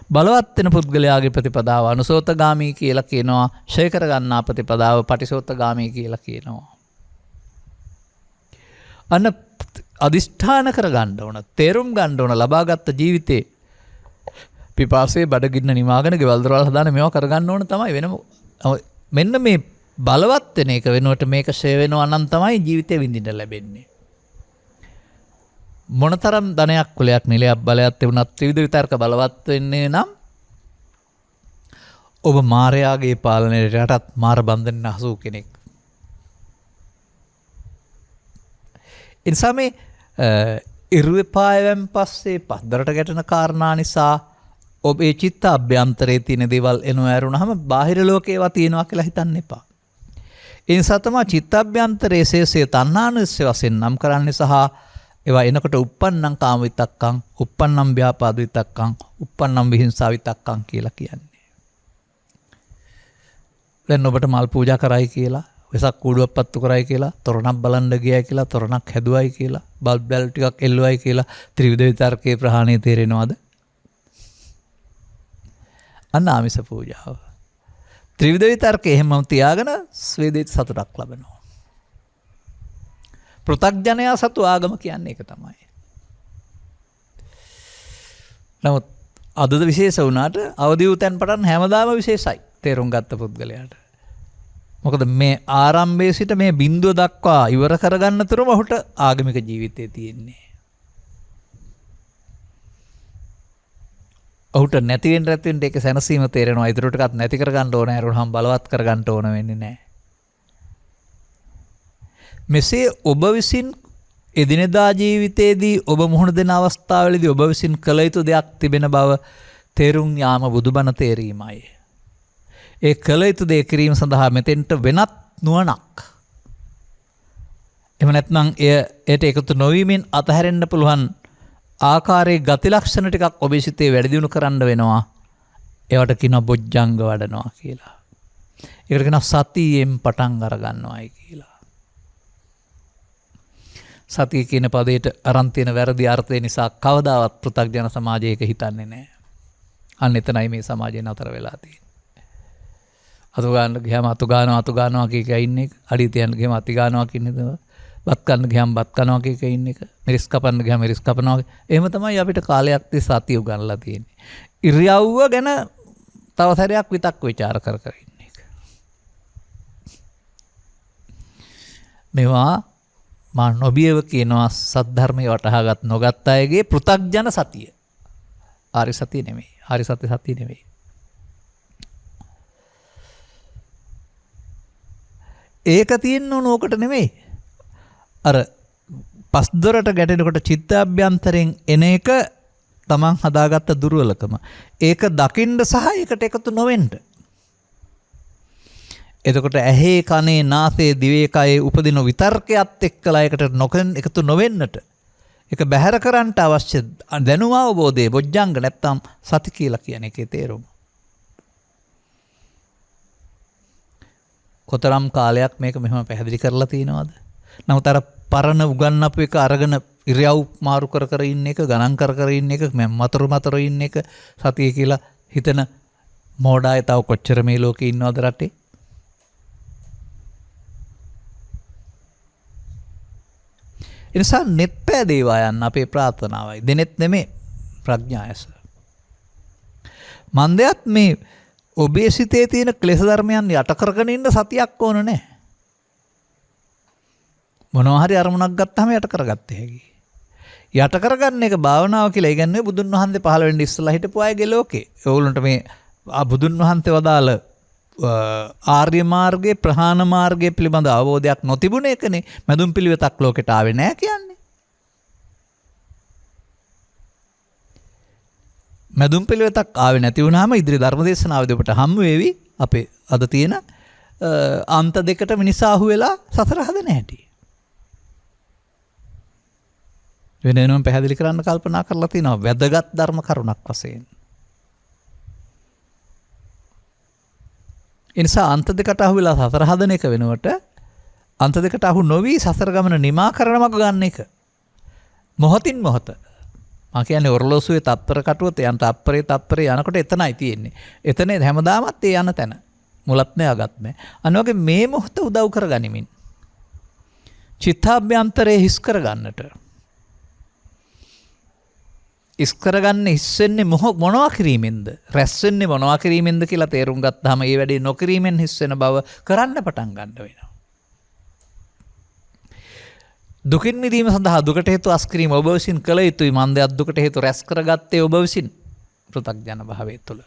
බලවත් වෙන පුද්ගලයාගේ ප්‍රතිපදාව අනුසෝතගාමී කියලා කියනවා. ෂය කර ගන්නා ප්‍රතිපදාව පටිසෝතගාමී කියලා කියනවා. අන්න අදිෂ්ඨාන කර ගන්න ඕන, තේරුම් ගන්න ඕන ලබාගත් ජීවිතේ පිපාසයේ බඩගින්න නිවාගෙන ගෙවල් දොරවල් හදාන මේවා කරගන්න ඕන තමයි වෙනම. මෙන්න මේ බලවත් වෙන එක වෙනුවට මේක ෂය වෙනවා නම් තමයි ජීවිතේ විඳින්න ලැබෙන්නේ. මොනතරම් ධනයක් කුලයක් නිලයක් බලයක් තිබුණත් ත්‍රිවිධ විතර්ක බලවත් වෙන්නේ නම් ඔබ මායාගේ පාලනයට යටත් මාර බන්ධනෙන් අහසු කෙනෙක්. එනිසා මේ ඉරුවෙපායවෙන් පස්සේ පද්දරට ගැටෙන කාරණා නිසා ඔබේ චිත්ත අභ්‍යන්තරයේ තියෙන දේවල් එනවා ඇරුණාම බාහිර ලෝකේ ඒවා තියෙනවා කියලා හිතන්න එපා. ඒ නිසා තමයි චිත්ත අභ්‍යන්තරයේ ශේෂය තණ්හානුස්සය වශයෙන් නම් කරන්නේ සහ ඒවා එනකොට uppannam කාම විතක්කං, uppannam ව්‍යාපාද විතක්කං, uppannam විහිංසා විතක්කං කියලා කියන්නේ. දැන් ඔබට මල් පූජා කරයි කියලා, වෙසක් කූඩුවක් පත්තු කරයි කියලා, තොරණක් බලන්න ගියයි කියලා, තොරණක් හැදුවයි කියලා, බල්බ් බැල් ටිකක් එල්ලුවයි කියලා ත්‍රිවිධ විතර්කයේ ප්‍රහාණය තේරෙනවද? අන්න ආමිස පූජාව. ත්‍රිවිධ විතර්කයේ එහෙමම තියාගෙන ස්වේදේත් සතුටක් ලබනවා. පෘථග්ජනයා සතු ආගම කියන්නේ ඒක තමයි. නමුත් අදද විශේෂ වුණාට අවදි වූ තැන් පටන් හැමදාම විශේෂයි තේරුම් ගත්ත පුද්ගලයාට. මොකද මේ ආරම්භයේ සිට මේ බිඳුව දක්වා ඉවර කරගන්න තුරුම ඔහුට ආගමික ජීවිතයේ තියෙන්නේ. ඔහුට නැති වෙන රැත්වෙන්න ඒක සැනසීම තේරෙනවා. ඊටු ටිකක් නැති කරගන්න ඕන ඇරුණාම බලවත් කරගන්න ඕන වෙන්නේ නැහැ. මෙසේ ඔබ විසින් එදිනෙදා ජීවිතයේදී ඔබ මුහුණ දෙන අවස්ථාවලදී ඔබ විසින් කළ යුතු දෙයක් තිබෙන බව තේරුම් යාම බුදුබණ තේරීමයි. ඒ කළ යුතු දේ කිරීම සඳහා මෙතෙන්ට වෙනත් නුවණක්. එහෙම නැත්නම් එයට එකතු නොවීමෙන් අතහැරෙන්න පුළුවන් ආකාරයේ ගති ලක්ෂණ ටිකක් ඔබේ සිතේ වැඩි දියුණු කරන්න වෙනවා. ඒවට කියනවා බොජ්ජංග වඩනවා කියලා. ඒකට කියනවා සතියෙන් පටන් අර ගන්නවායි කියලා. සතිය කියන පදයට අරන් තියෙන වැරදි අර්ථය නිසා කවදාවත් පෘථග්ජන සමාජයක හිතන්නේ නැහැ. අන්න එතනයි මේ සමාජය නතර වෙලා තියෙන්නේ. අතු ගන්න ගියාම අතු ගන්නවා කිය ඉන්න එක. අඩිය තියන්න ගියාම අති ගන්නවා කියන එක. බත් කන්න ගියාම බත් කනවා කිය ඉන්න එක. මිරිස් කපන්න ගියාම මිරිස් කපනවා. එහෙම තමයි අපිට කාලයක් තිස්සේ සතිය උගන්ලා තියෙන්නේ. ඉරියව්ව ගැන තව සැරයක් විතක් ਵਿਚාර කර කර ඉන්න එක. මේවා මා නොබියව කියනවා සද්ධර්මයේ වටහාගත් නොගත් අයගේ පෘථග්ජන සතිය. ආරි සතිය නෙමෙයි. ආරි සතිය නෙමෙයි. ඒක තියෙන්න ඕන ඕකට නෙමෙයි. අර පස් දොරට ගැටෙනකොට චිත්තාභ්‍යන්තරයෙන් එන එක තමන් හදාගත්ත දුර්වලකම. ඒක දකින්න සහ ඒකට එකතු නොවෙන්න. එතකොට ඇහි කනේ නාසයේ දිවේ කයේ උපදින විතර්කයක් එක්කලා ඒකට නොකන් එකතු නොවෙන්නට ඒක බැහැර කරන්නට අවශ්‍ය දැනුම අවබෝධයේ බොජ්ජංග නැත්තම් සති කියලා කියන එකේ තේරුම. කොතරම් කාලයක් මේක මෙහෙම පැහැදිලි කරලා තිනවද? නමුත් අර පරණ උගන්වපු එක අරගෙන ඉරියව් මාරු කර කර ඉන්න එක ගණන් කර කර ඉන්න එක මතර ඉන්න එක සතිය කියලා හිතන මෝඩාය තව කොච්චර මේ ලෝකේ ඉන්නවද රටේ? එනිසා නෙත් පෑදේවා යන්න අපේ ප්‍රාර්ථනාවයි. දෙනෙත් නෙමේ ප්‍රඥායස. මන්දයත් මේ ඔබේ සිතේ තියෙන ක්ලේශ ධර්මයන් යට කරගෙන ඉන්න සතියක් ඕන නැහැ. මොනවා හරි අරමුණක් ගත්තාම යට කරගත්ත හැකි. යට කරගන්න එක භාවනාව කියලා ඉගන්නේ බුදුන් වහන්සේ 15 වෙනි ඉස්සලා හිටපු අයගේ ලෝකේ. ඒගොල්ලන්ට මේ බුදුන් වහන්සේ වදාළ ආර්ය මාර්ගයේ ප්‍රහාණ මාර්ගයේ පිළිබඳ අවබෝධයක් නොතිබුණ එකනේ මැදුම් පිළිවෙතක් ලෝකෙට ආවේ නැහැ කියන්නේ. මැදුම් පිළිවෙතක් ආවේ නැති වුනහම ඉදිරි ධර්මදේශනාවේදී ඔබට හම්බ වෙවි අපේ අද තියෙන අන්ත දෙකට මිනිසා අහු වෙලා සතර හදන හැටි. වෙනම පැහැදිලි කරන්න කල්පනා කරලා තිනවා වැදගත් ධර්ම කරුණක් වශයෙන්. එනිසා අන්ත දෙකට අහු වෙලා සතර හදන එක වෙනුවට අන්ත දෙකට අහු නොවි සසර ගමන නිමා කරන මග ගන්න එක. මොහොතින් මොහොත. මම කියන්නේ ඔරලෝසුවේ තත්පර කටුවත යන තත්පරේ යනකොට එතනයි තියෙන්නේ. එතන හැමදාමත් ඒ යන තැන. මුලත් නෑ අගත් නෑ. අනිවාර්ය මේ මොහොත උදව් කරගනිමින් චිත්තාභ්‍යන්තරේ හිස් කරගන්නට. හිස් කරගන්න හිස් වෙන්නේ මොනවා කිරීමෙන්ද? රැස් වෙන්නේ මොනවා කිරීමෙන්ද කියලා තේරුම් ගත්තාම ඒ වැඩේ නොකිරීමෙන් හිස් වෙන බව කරන්න පටන් ගන්න වෙනවා. දුකින් මිදීම සඳහා දුකට හේතු අස්කිරීම ඔබ විසින් කළ යුතුයි. මන්දයක් දුකට හේතු රැස් කරගත්තේ ඔබ විසින් පෘථග්ජන භාවයේ තුල.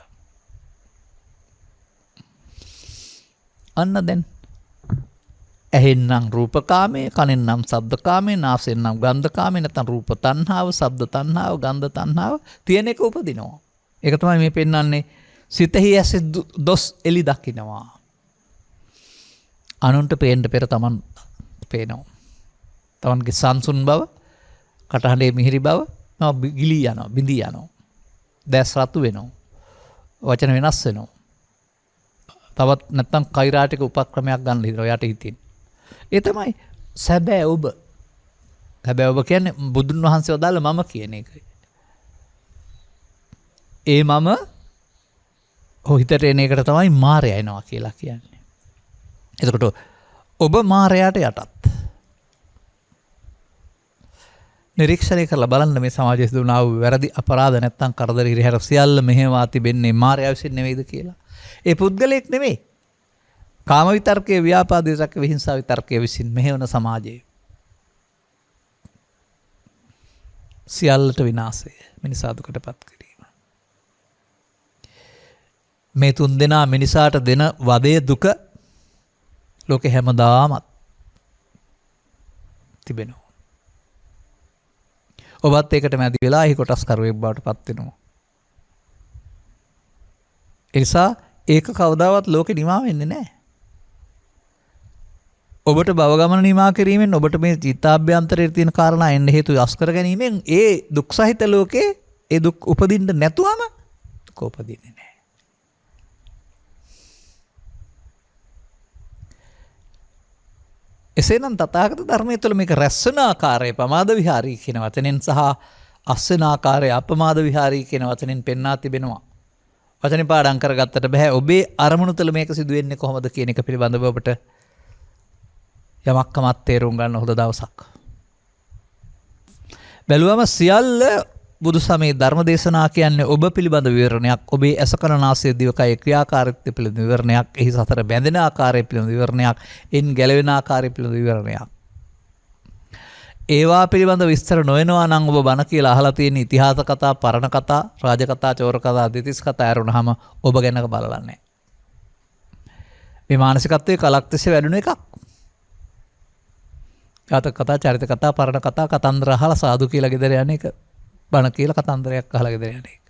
අන්න දැන් ඇහෙන්නම් රූපකාමයේ, කනෙන්නම් ශබ්දකාමයේ, නාසයෙන්නම් ගන්ධකාමයේ, නැත්නම් රූප තණ්හාව, ශබ්ද තණ්හාව, ගන්ධ තණ්හාව තියෙන එක උපදිනවා. ඒක තමයි මේ පෙන්වන්නේ සිතෙහි ඇස දොස් එලි දකින්නවා. අනුන්ට පේන්න පෙර තමන් පේනවා. තමන්ගේ සංසුන් බව, කටහඬේ මිහිරි බව ගිලී යනවා, බිඳී යනවා. දැස් රතු වෙනවා. වචන වෙනස් වෙනවා. තවත් නැත්තම් කෛරාටික උපක්‍රමයක් ගන්න හිතනවා යට හිතින්. ඒ තමයි සැබෑ ඔබ. හැබැයි ඔබ කියන්නේ බුදුන් වහන්සේ වදාළ මම කියන එකයි. ඒ මම හිතට එන එකට තමයි මායя එනවා කියලා කියන්නේ. එතකොට ඔබ මායයට යටත්. නිරීක්ෂණය කරලා බලන්න මේ සමාජයේ සිදුවන වැරදි අපරාධ නැත්තම් කරදර හිරිහැර සියල්ල මෙහෙවා තිබෙන්නේ මායя විසින් නෙවෙයිද කියලා. ඒ පුද්ගලයෙක් නෙමෙයි. කාම විතර්කයේ ව්‍යාපාද විතර්කයේ විහිංසාව විතර්කයේ විසින් මෙහෙවන සමාජයේ සියල්ලට විනාශය මිනිසා දුකටපත් කිරීම. මේ තුන් දෙනා මිනිසාට දෙන වදේ දුක ලෝකේ හැමදාමත් තිබෙනවා. ඔබත් ඒකට මැදි වෙලා එහි කොටස් කරුවෙක් බවට පත් වෙනවා. ඒ නිසා ඒක කවදාවත් ලෝකෙ නිමා වෙන්නේ නැහැ. ඔබට භව ගමන නිමා කිරීමෙන් ඔබට මේ චිත්තාභ්‍යන්තරයේ තියෙන කාරණා එන්න හේතු අස්කර ගැනීමෙන් ඒ දුක් සහිත ලෝකේ ඒ දුක් උපදින්න නැතුවම දුක උපදින්නේ නැහැ. එසේනම් තථාගත ධර්මයේ තුල මේක රැස්වන ආකාරය පමාද විහාරී කියන වචනෙන් සහ අස්වන ආකාරය අපමාද විහාරී කියන වචනෙන් පෙන්වා තිබෙනවා. වචනේ පාඩම් කරගත්තට බෑ ඔබේ අරමුණු තුළ මේක සිදු වෙන්නේ කොහොමද කියන එක පිළිබඳව ඔබට යමක්කමත් තේරුම් ගන්න හොඳ දවසක්. බැලුවම සියල්ල බුදු සමයේ ධර්ම දේශනා කියන්නේ ඔබ පිළිබඳ විවරණයක්, ඔබේ අසකරනාසය දිවකයේ ක්‍රියාකාරීත්වය පිළිබඳ විවරණයක්, එහි සතර බැඳෙන ආකාරය පිළිබඳ විවරණයක්, එයින් ගැලවෙන ආකාරය පිළිබඳ විවරණයක්. ඒවා පිළිබඳ විස්තර නොවෙනවා නම් ඔබ බණ කියලා අහලා තියෙන ඉතිහාස කතා, පරණ කතා, රාජ කතා, චෝර කතා, දෙතිස් කතා ඇරුණාම ඔබ ගැන බලලා නැහැ. මේ මානසිකත්වයේ කලක් තිස්සේ වැඩුණ එකක්. ජාතක කතා, චරිත කතා, පරණ කතා, කතන්දර අහලා සාදු කියලා ගෙදර යන එක, බණ කියලා කතන්දරයක් අහලා ගෙදර යන එක.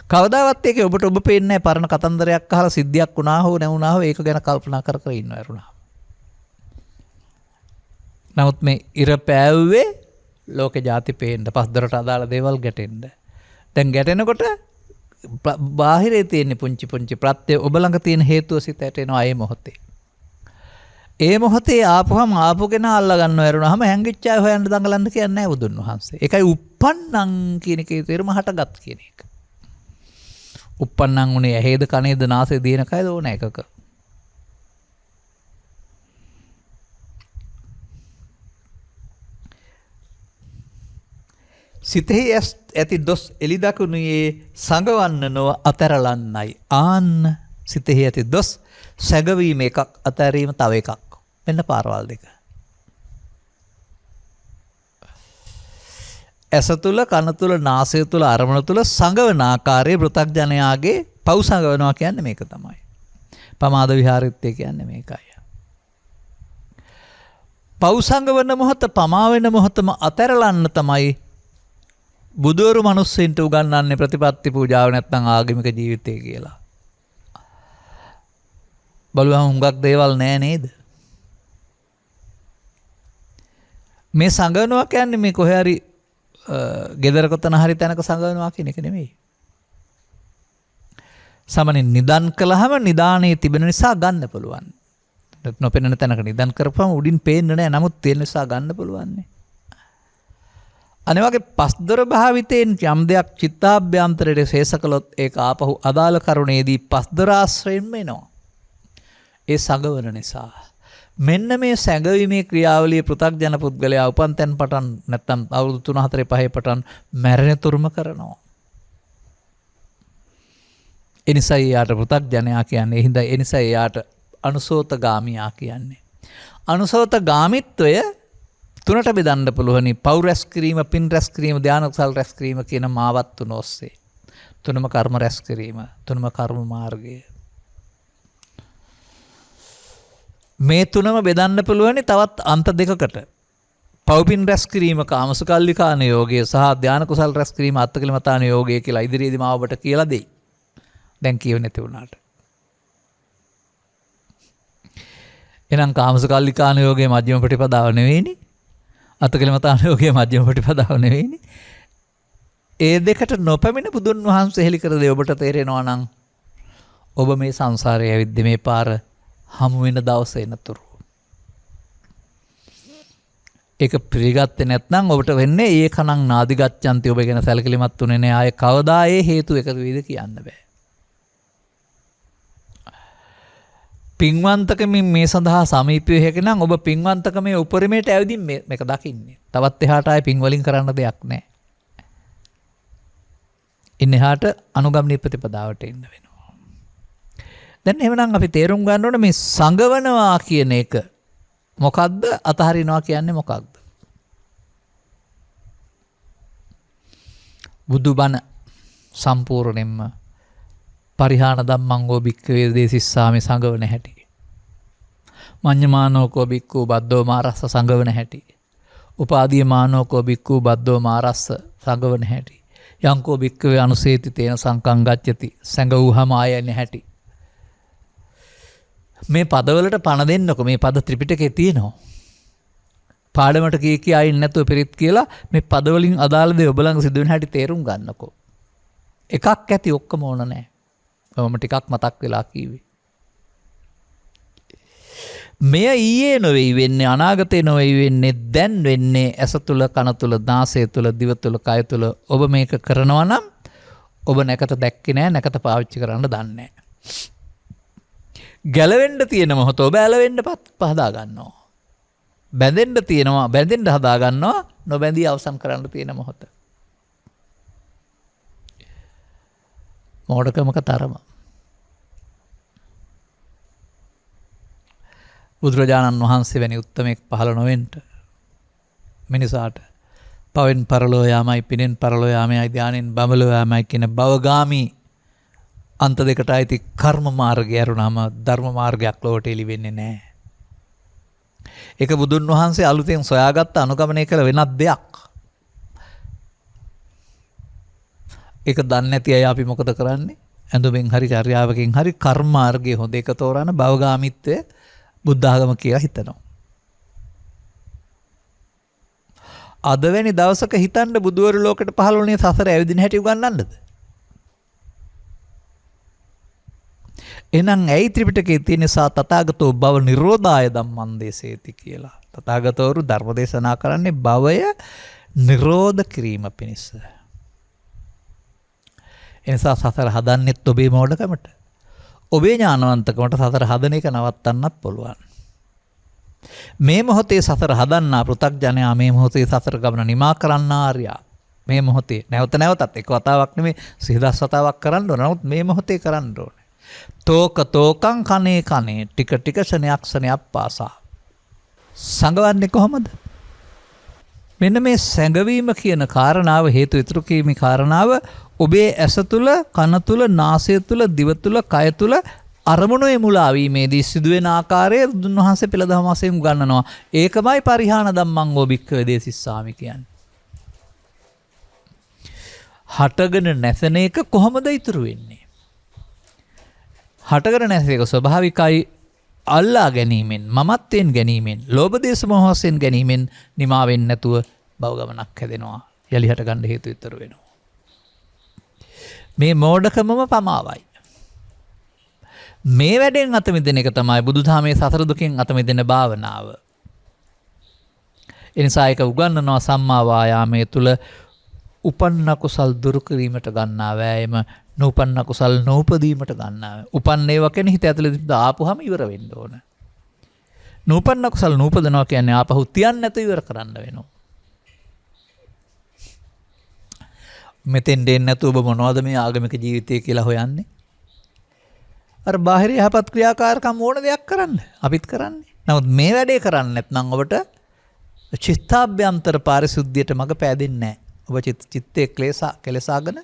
කවදාවත් ඒක ඔබට ඔබ පේන්නේ නැහැ. පරණ කතන්දරයක් අහලා සිද්ධියක් වුණා හෝ නැවුණා හෝ ඒක ගැන කල්පනා කර කර ඉන්නවා වරුණා. නමුත් මේ ඉර පෑව්වේ ලෝකේ ಜಾති පේන්න, පස්දරට අදාළ දේවල් ගැටෙන්න. දැන් ගැටෙනකොට බාහිරේ තියෙන පුංචි පුංචි ප්‍රත්‍ය ඔබ ළඟ තියෙන හේතුව සිතට එනවා ඒ මොහොතේ. ඒ මොහොතේ ආපුවම ආපුගෙන අල්ලා ගන්නව ඇරුණාම හැංගිච්ච අය හොයන්න දඟලන්න කියන්නේ නැහැ බුදුන් වහන්සේ. ඒකයි uppannam කියන එකේ තේරුම හටගත් කියන එක. uppannam උනේ ඇහේද කනේද නාසයේ දින කයද ඕන එකක. සිතෙහි ඇති දොස් එලිදකුණුයේ සඟවන්න නොව අතරලන්නයි. ආන්න සිතෙහි ඇති දොස් සැඟවීම එකක්, අතැරීම තව එකක්. මෙන්න පාරවල් දෙක. ඇස තුළ, කන තුළ, නාසය තුළ, අරමුණ තුළ සඟවන ආකාරයේ පෘථග්ජනයාගේ පව් සඟවනවා කියන්නේ මේක තමයි. පමාද විහාරිත්වය කියන්නේ මේකයි. පව් සඟවන මොහොත, පමා වෙන මොහොතම අතැරලන්න තමයි බුදුවරු මිනිස්සුන්ට උගන්වන්නේ ප්‍රතිපත්ති පූජාව නැත්නම් ආගමික ජීවිතය කියලා. බලුවම හුඟක් දේවල් නෑ නේද? මේ සංගවනවා කියන්නේ මේ කොහේ හරි ගෙදර කොතන හරි තැනක සංගවනවා කියන එක නෙමෙයි. සමනින් නිදන් කළාම නිදානේ තිබෙන නිසා ගන්න පුළුවන්. නොපෙනෙන තැනක නිදන් කරපුවම උඩින් පේන්නේ නෑ. නමුත් තියෙන නිසා ගන්න පුළුවන් නේ. අනේ වගේ පස්දොර භාවිතයෙන් යම් දෙයක් චිත්තාභ්‍යන්තරයේ ශේෂ කළොත් ඒක ආපහු අදාළ කරුණේදී පස්දොර ආශ්‍රයෙන්ම එනවා. ඒ සඟවන නිසා. මෙන්න මේ සැඟවීමේ ක්‍රියාවලිය පෘථග්ජන පුද්ගලයා උපන් තැන් පටන් නැත්නම් අවුරුදු 3 4 5 පටන් මැරෙන තුරුම කරනවා. ඒ නිසා යාට පෘථග්ජනයා කියන්නේ. ඒ හින්දා ඒ නිසා යාට අනුසෝතගාමියා කියන්නේ. අනුසෝතගාමිත්වය තුනට බෙදන්න පුළුවනි. පව් රැස් කිරීම, පින් රැස් කිරීම, ධාන කුසල් රැස් කිරීම කියන මාවත් තුන ඔස්සේ. තුනම කර්ම රැස් කිරීම, තුනම කර්ම මාර්ගය. මේ තුනම බෙදන්න පුළුවනි තවත් අන්ත දෙකකට. පව් පින් රැස් කිරීම කාමසුකල්ලිකාන යෝගය සහ ධාන කුසල් රැස් කිරීම අත්තකිලමතාන යෝගය කියලා ඉදිරියේදී මාව ඔබට කියලා දෙයි. දැන් කියව නැති වුණාට. එහෙනම් කාමසුකල්ලිකාන යෝගයේ මධ්‍යම ප්‍රතිපදාව නෙවෙයිනේ. අත්තකිලමතාන යෝගයේ මධ්‍යම ප්‍රතිපදාව නෙවෙයිනේ. ඒ දෙකට නොපැමිණ බුදුන් වහන්සේ හෙළි කර දේ ඔබට තේරෙනවා නම් ඔබ මේ සංසාරයේ ඇවිද්ද මේ පාර හමු වෙන දවස එනතුරු. ඒක පිළිගත්තේ නැත්නම් ඔබට වෙන්නේ ඒ කණන් නාදිගච්ඡන්ති ඔබ ගැන සැලකිලිමත් උනේ නැහැ. ආයේ කවදා ඒ හේතු එකතු වෙයිද කියන්න බෑ. පින්වන්තකමින් මේ සඳහා සමීපිය හැකි නම් ඔබ පින්වන්තකමේ උපරිමයට ඇවිදින් මේක දකින්නේ. තවත් එහාට ආයේ පින් වලින් කරන්න දෙයක් නැහැ. ඉන්න එහාට අනුගමනීය ප්‍රතිපදාවට එන්න වෙනවා. දැන් එහෙමනම් අපි තේරුම් ගන්න ඕනේ මේ සංගවනවා කියන එක මොකක්ද, අතහරිනවා කියන්නේ මොකක්ද? බුදුබණ සම්පූර්ණයෙන්ම පරිහාන ධම්මංගෝ භික්ඛවේ දේසිස්සාමේ සංගවන හැටි. මඤ්ඤමානෝකෝ භික්ඛු බද්දෝ මාරස්ස සංගවන හැටි. උපාදී මානෝකෝ භික්ඛු බද්දෝ මාරස්ස සංගවන හැටි. යංකෝ භික්ඛවේ අනුසේති තේන සංකං ගච්ඡති සංගවුහම ආයන්නේ හැටි. මේ පදවලට පණ දෙන්නකො. මේ පද ත්‍රිපිටකේ තියෙනවා. පාඩමට කී ආයින් නැතුව පිරිත් කියලා මේ පදවලින් අදාළ දේ ඔබ ළඟ සිදු වෙන හැටි තේරුම් ගන්නකො. එකක් ඇති ඔක්කොම ඕන නැහැ. මම ටිකක් මතක් වෙලා කිව්වේ. මෙය ඊයේ නොවේයි වෙන්නේ, අනාගතේ නොවේයි වෙන්නේ, දැන් වෙන්නේ ඇස තුල, කන තුල, නාසය තුල, දිව තුල, කය තුල. ඔබ මේක කරනවා නම් ඔබ නැකත දැක්කේ නැහැ, නැකත පාවිච්චි කරන්න දන්නේ නැහැ. ගැලවෙන්න තියෙන මොහොත ඔබ ඇලවෙන්න පහදා ගන්නවා. බැඳෙන්න තියෙනවා, බැඳෙන්න හදා ගන්නවා. නොබැඳී අවසන් කරන්න තියෙන මොහොත. මෝඩකමක තරම. බුදුරජාණන් වහන්සේ වැනි උත්තමෙක් පහළ නොවෙන්න මිනිසාට පවෙන් පරලෝ යාමයි, පිනෙන් පරලෝ යාමයි, ධානයෙන් බඹලෝ යාමයි කියන භවගාමී අන්ත දෙකට අයිති කර්ම මාර්ගය අරුණාම ධර්ම මාර්ගයක් ලොවට එළි වෙන්නේ නැහැ. ඒක බුදුන් වහන්සේ අලුතෙන් සොයාගත්ත අනුගමනය කළ වෙනත් දෙයක්. ඒක දන්නේ නැති අය අපි මොකද කරන්නේ? ඇඳුමින් හරි චර්යාවකින් හරි කර්මාර්ගයේ හොඳ එක තෝරන භවගාමීත්වය බුද්ධ ආගම කියලා හිතනවා. අද වෙනි දවසක හිතන්න බුදුවරු ලෝකෙට පහළ වුණේ සසර ඇවිදින හැටි උගන්වන්නද? එහෙනම් ඇයි ත්‍රිපිටකයේ තියෙන සා තථාගතෝ භව නිරෝධාය ධම්මං දේශේති කියලා. තථාගතවරු ධර්ම දේශනා කරන්නේ භවය නිරෝධ කිරීම පිණිස. එනිසා සසර හදන්නෙත් ඔබේ මෝඩකමට. ඔබේ ඥානවන්තකමට සසර හදන එක නවත්තන්නත් පුළුවන්. මේ මොහොතේ සසර හදන්නා පෘථග්ජනයා මේ මොහොතේ සසර ගමන නිමා කරන්නා ආර්යා. මේ මොහොතේ නැවත නැවතත් එක වතාවක් නෙමෙයි 10000 වතාවක් කරන්න ඕන. නමුත් මේ මොහොතේ කරන්න ඕනේ. තෝකං කනේ කනේ ටික ටික ශනයක් ශනයක් පාසා. සංගවන්නේ කොහොමද? මෙන්න මේ සැඟවීම කියන කාරණාව හේතු ඉතුරු කිරීමේ කාරණාව ඔබේ ඇස තුල, කන තුල, නාසය තුල, දිව තුල, කය තුල අරමුණේ මුලාවීමේදී සිදුවෙන ආකාරය බුදුන් වහන්සේ පෙළ දහම වශයෙන් උගන්වනවා. ඒකමයි පරිහාන ධම්මං ඕබික්ක දේසිස්සාමි කියන්නේ. හටගෙන නැසෙන එක කොහොමද ඉතුරු වෙන්නේ? හටගෙන නැසෙන එක ස්වභාවිකයි. අල්ලා ගැනීමෙන්, මමත්වයෙන් ගැනීමෙන්, ලෝභ දේශ මොහ වශයෙන් ගැනීමෙන් නිමා වෙන්නේ නැතුව භව ගමනක් හැදෙනවා. යලි හට ගන්න හේතු ඉතුරු වෙනවා. මේ මෝඩකමම පමාවයි. මේ වැඩෙන් අත මිදෙන එක තමයි බුදුදහමේ සතර දුකෙන් අත මිදෙන භාවනාව. එනිසා ඒක උගන්වනවා සම්මා වායාමයේ තුල උපන්න කුසල් දුරු කිරීමට ගන්නා වෑයම, නූපන්න කුසල් නූපදීමට ගන්නා. උපන්න ඒවා කියන්නේ හිත ඇතුලේ දාපුවාම ඉවර වෙන්න ඕන. නූපන්න කුසල් නූපදනවා කියන්නේ ආපහු තියන්න නැතුව ඉවර කරන්න වෙනවා. මෙතෙන් දෙන්නේ නැතුව ඔබ මොනවද මේ ආගමික ජීවිතය කියලා හොයන්නේ? අර බාහිර යහපත් ක්‍රියාකාරකම් ඕන දෙයක් කරන්න. අපිත් කරන්නේ. නමුත් මේ වැඩේ කරන්නේ නැත්නම් ඔබට චිත්තාභ්‍යන්තර පාරිශුද්ධියට මඟ පෑදෙන්නේ නැහැ. ඔබ චිත්තේ කෙලසාගෙන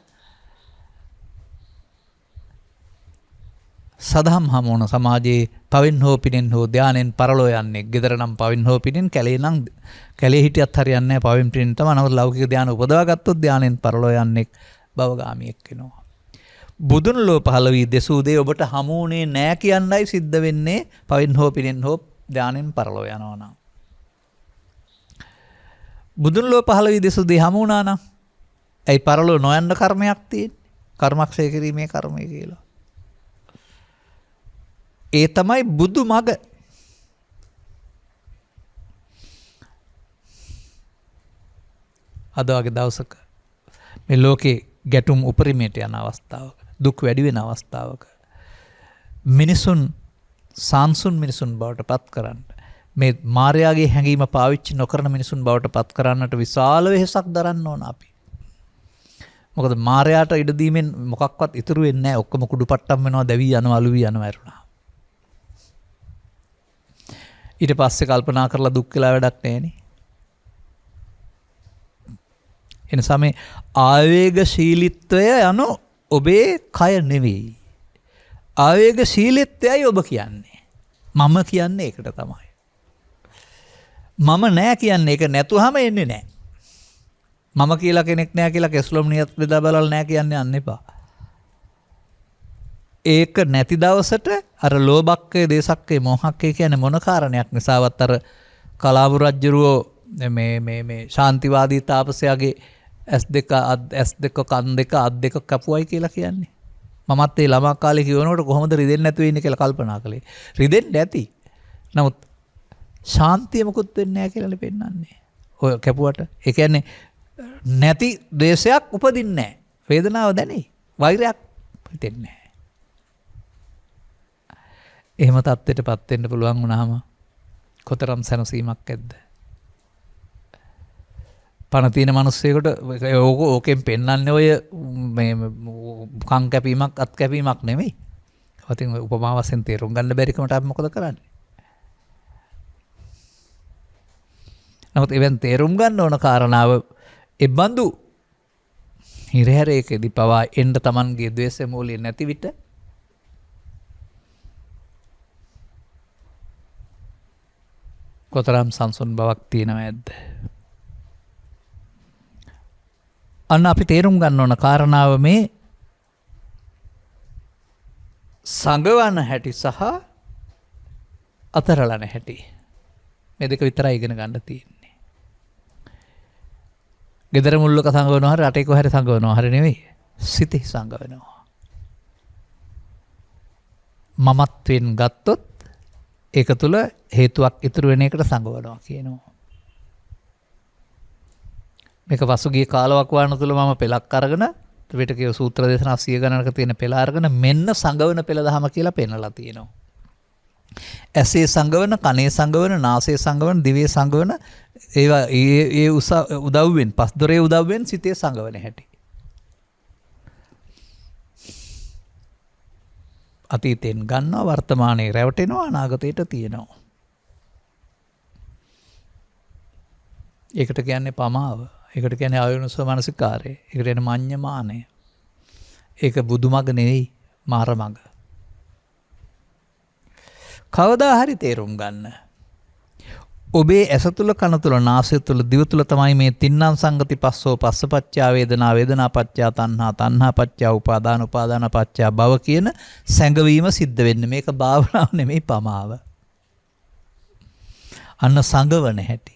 සදහම් හමුවන සමාජයේ පවින් හෝ පිනෙන් හෝ ධානයෙන් පරලෝ යන්නේ. gedara නම් පවින් හෝ පිනෙන්, කැලේ නම් කැලේ හිටියත් හරියන්නේ නැහැ. පවින් පිනෙන් තමයි. නමුත් ලෞකික ධාන උපදවා ගත්තොත් ධානයෙන් පරලෝ යන්නේ භවගාමියෙක් වෙනවා. බුදුන් ලෝ පහළ වී දෙසූ දේ ඔබට හමුුනේ නැහැ කියන්නයි සිද්ධ වෙන්නේ. පවින් හෝ පිනෙන් හෝ ධානයෙන් පරලෝ යනවා නම්. බුදුන් ලෝ පහළ වී දෙසූ දේ හමු වුණා නම් ඇයි පරලෝ නොයන්න කර්මයක් තියෙන්නේ? කර්මක්ෂය කිරීමේ කර්මය කියලා. ඒ තමයි බුදු මග. අද වගේ දවසක මේ ලෝකේ ගැටුම් උපරිමයට යන අවස්ථාවක, දුක් වැඩි වෙන අවස්ථාවක මිනිසුන් සාන්සුන් මිනිසුන් බවට පත් කරන්න, මේ මායාවේ හැඟීම පාවිච්චි නොකරන මිනිසුන් බවට පත් කරන්නට විශාල වෙහෙසක් දරන්න ඕන අපි. මොකද මායාට ඉඩ දීමෙන් මොකක්වත් ඉතුරු වෙන්නේ නැහැ. ඔක්කොම කුඩුපට්ටම් වෙනවා, දැවි යනවා, අලුවි යනවා, ඇරුණා. ඊට පස්සේ කල්පනා කරලා දුක් කියලා වැඩක් නැහැනේ. එනිසා මේ ආවේගශීලීත්වය යන ඔබේ කය නෙවෙයි. ආවේගශීලීත්වයයි ඔබ කියන්නේ. මම කියන්නේ ඒකට තමයි. මම නෑ කියන්නේ ඒක නැතුවම එන්නේ නෑ. මම කියලා කෙනෙක් නෑ කියලා කෙස්ලොම් නියත් බෙදා බලලා නෑ කියන්නේ යන්න එපා. ඒක නැති දවසට අර ලෝභක්කේ, දේශක්කේ, මොහක්කේ කියන්නේ මොන කාරණයක් නිසාවත් අර කලාවු රජුරෝ මේ ශාන්තිවාදී තාපසයාගේ S2 කන් දෙක අත් දෙක කැපුවයි කියලා කියන්නේ. මමත් ඒ ළමා කාලේ කියනකොට කොහොමද රිදෙන්නේ නැතුව ඉන්නේ කියලා කල්පනා කළේ. රිදෙන්නේ නැති. නමුත් ශාන්තිය මොකුත් වෙන්නේ නැහැ කියලානේ පෙන්නන්නේ. ඔය කැපුවට. ඒ කියන්නේ නැති දේශයක් උපදින්නේ නැහැ. වේදනාව දැනේ. වෛරයක් හිතෙන්නේ නැහැ. එහෙම තත්ත්වයටපත් වෙන්න පුළුවන් වුණාම කොතරම් සැනසීමක් ඇද්ද? පණ තියෙන මිනිස්සෙකුට ඕකෙන් පෙන්වන්නේ ඔය මේ කන් කැපීමක්, අත් කැපීමක් නෙමෙයි. ඉතින් උපමා වශයෙන් තේරුම් ගන්න බැරි කමට අපි මොකද කරන්නේ? නමුත් ඉවෙන් තේරුම් ගන්න ඕන කාරණාව ඒ බඳු හිරහැරයකදී පවා එන්න Tamanගේ ද්වේෂ මූලිය නැති විට කොතරම් සංසුන් බවක් තියෙනව ඇද්ද? අන්න අපි තේරුම් ගන්න ඕන කාරණාව මේ සංගවන හැටි සහ අතරලන හැටි. මේ දෙක විතරයි ඉගෙන ගන්න තියෙන්නේ. ගෙදර මුල්ලක සංගවනවා හරි රටේ කොහරි සංගවනවා හරි නෙවෙයි. සිතේ සංගවනවා. මමත්වෙන් ගත්තොත් ඒක තුල හේතුවක් ඉතුරු වෙන එකට සංගවනවා කියනවා. මේක පසුගිය කාලවකවානුව තුල මම පෙළක් අරගෙන ත්‍රිපිටකයේ සූත්‍ර දේශනා 100 ගණනක තියෙන පෙළ අරගෙන මෙන්න සංගවන පෙළ දහම කියලා පෙන්නලා තියෙනවා. ඇසේ සංගවන, කනේ සංගවන, නාසයේ සංගවන, දිවේ සංගවන ඒවා ඒ උදව්වෙන් පස් දොරේ උදව්වෙන් සිතේ සංගවන හැටි. අතීතෙන් ගන්නවා, වර්තමානයේ රැවටෙනවා, අනාගතයට තියෙනවා. ඒකට කියන්නේ පමාව. ඒකට කියන්නේ ආයෝනිසෝ මනසිකාරය. ඒකට කියන්නේ මඤ්ඤමානය. ඒක බුදුමග නෙවෙයි, මාරමග. කවදා හරි තේරුම් ගන්න. ඔබේ ඇස තුල, කන තුල, නාසය තුල, දිව තුල තමයි මේ තින්නම් සංගති පස්සෝ පස්සපච්චා වේදනා, වේදනා පච්චා තණ්හා, තණ්හා පච්චා උපාදාන, උපාදාන පච්චා භව කියන සැඟවීම සිද්ධ වෙන්නේ. මේක භාවනාව නෙමෙයි, පමාව. අන්න සංගවන හැටි.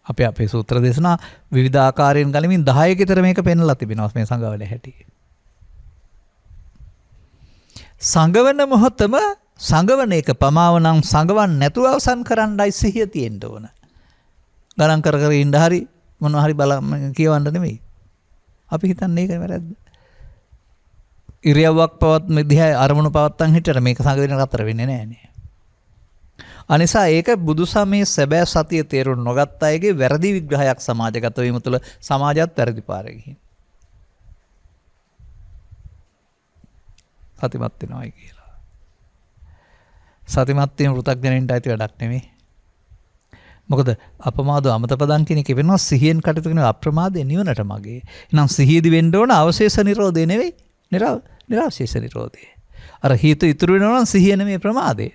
අපේ සූත්‍ර දේශනා විවිධ ආකාරයෙන් ගනිමින් 10 කට මේක පෙන්වලා තිබෙනවා මේ සංගවන හැටි. සංගවන මොහොතම සංගවන එක පමාව නම් සංගවන් නැතුව අවසන් කරන්නයි සිහිය තියෙන්න ඕන. ගණන් කර කර ඉන්න හරි මොනවා හරි කියවන්න නෙමෙයි. අපි හිතන්නේ ඒක වැරද්ද. ඉරියව්වක් පවත් දිහා අරමුණු පවත්තන් හිටියට මේක සංගවන අතර වෙන්නේ නැහැ නේ. අනිසා ඒක බුදුසමයේ සැබෑ සතිය තේරුම් නොගත් අයගේ වැරදි විග්‍රහයක් සමාජගත වීම තුළ සමාජයත් වැරදි පාරේ ගිහින්. සතිමත් වෙනවයි කියලා. සතිමත් වීම පෘථග්ජනයින්ට අයිති වැඩක් නෙමෙයි. මොකද අපමාදෝ අමතපදං කියන එක වෙනවා සිහියෙන් කටයුතු කරන අප්‍රමාදයේ නිවනට මගේ. එහෙනම් සිහියදී වෙන්න ඕන අවශේෂ නිරෝධය නෙවෙයි. නිරවශේෂ නිරෝධය. අර හේතු ඉතුරු වෙනවා නම් සිහිය නෙමෙයි ප්‍රමාදේ.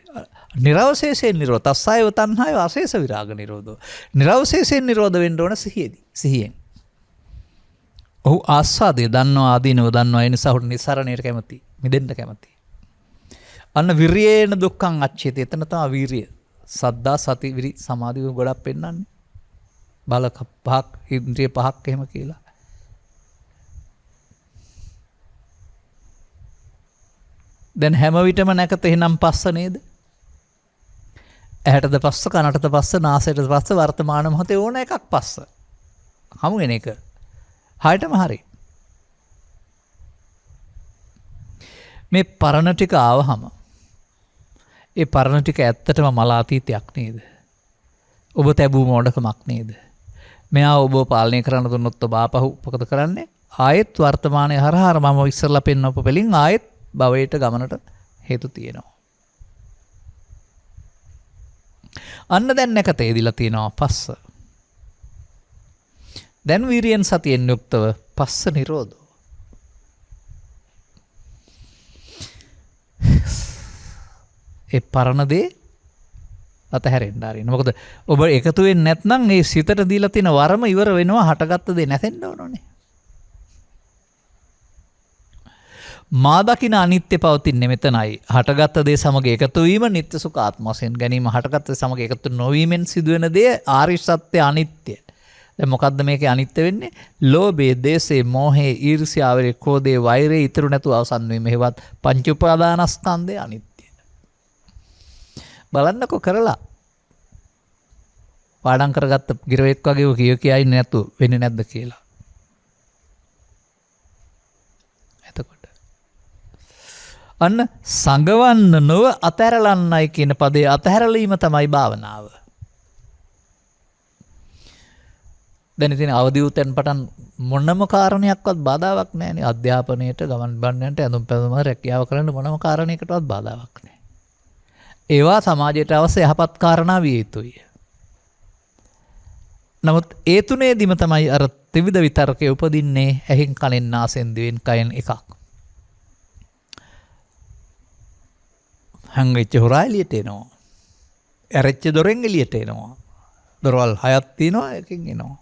නිරවශේෂයෙන් නිරෝධ තස්සයව තණ්හාව අශේෂ විරාග නිරෝධෝ. නිරවශේෂයෙන් නිරෝධ වෙන්න ඕන සිහියෙන්. ඔහු ආස්වාදයේ දන්නවා, ආදීනව දන්නවා. ඒ නිසා ඔහු නිසරණයට කැමති, මිදෙන්න කැමති. අන්න විරියේන දුක්ඛං අච්චේත. එතන තමයි වීරිය. සද්දා, සති, විරි, සමාධි ගොඩක් පෙන්වන්නේ. බල පහක්, ඉන්ද්‍රිය පහක් එහෙම කියලා. දැන් හැම විටම නැකත එහෙනම් පස්ස නේද? ඇහැටද පස්ස, කනටද පස්ස, නාසයටද පස්ස, වර්තමාන මොහොතේ ඕන එකක් පස්ස. හමු වෙන එක. හයටම හරි. මේ පරණ ටික ආවහම ඒ පරණ ටික ඇත්තටම මලාතීතයක් නේද? ඔබ තැබූ මෝඩකමක් නේද? මෙයා ඔබ පාලනය කරන්න දුන්නොත් ඔබ ආපහු මොකද කරන්නේ? ආයෙත් වර්තමානයේ හරහා මම ඉස්සරලා පෙන්නපු පෙලින් ආයෙත් භවයට ගමනට හේතු තියෙනවා. අන්න දැන් නැකත එදිලා තියෙනවා පස්ස. දැන් වීරියෙන් සතියෙන් යුක්තව පස්ස නිරෝධෝ. ඒ පරණ දේ අතහැරෙන්න ආරින්න. මොකද ඔබ එකතු වෙන්නේ නැත්නම් ඒ සිතට දීලා තියෙන වරම ඉවර වෙනවා, හටගත්ත දේ නැතෙන්න ඕනෝනේ. මා දකින අනිත්‍ය පවතින්නේ මෙතනයි. හටගත්ත දේ සමග එකතු වීම නිත්‍ය සුඛ ආත්ම වශයෙන් ගැනීම, හටගත්ත සමග එකතු නොවීමෙන් සිදුවෙන දේ ආර්ය සත්‍ය අනිත්‍ය. දැන් මොකද්ද මේකේ අනිත්‍ය වෙන්නේ? ලෝභයේ, දේශේ, මෝහේ, ඊර්ෂ්‍යාවේ, ක්‍රෝධේ, වෛරේ ඉතුරු නැතුව අවසන් වීම. හේවත් පංච උපාදානස්කන්ධය අනිත්‍ය. බලන්නකො කරලා. පාඩම් කරගත්ත ගිරවෙක් වගේ කියයි නැතු වෙන්නේ නැද්ද කියලා. අන්න සංගවන්න නොව අතහැරලන්නයි කියන පදේ අතහැරලීම තමයි භාවනාව. දැන් ඉතින් අවදි වූතෙන් පටන් මොනම කාරණයක්වත් බාධාවක් නැහැනේ. අධ්‍යාපනයේට, ගමන් බිමන්ට, ඇඳුම් පැළඳුම, රැකියාව කරන්න මොනම කාරණයකටවත් බාධාවක් නැහැ. ඒවා සමාජයට අවශ්‍ය යහපත් කාරණා විය යුතුයි. නමුත් ඒ තුනේදීම තමයි අර ත්‍රිවිධ විතරකේ උපදින්නේ. ඇහෙන්, කනෙන්, නාසයෙන්, දිවෙන්, කයෙන් එකක්. හැංගෙච්ච හොරා එළියට එනවා. ඇරෙච්ච දොරෙන් එළියට එනවා. දොරවල් 6ක් තියෙනවා එකකින් එනවා.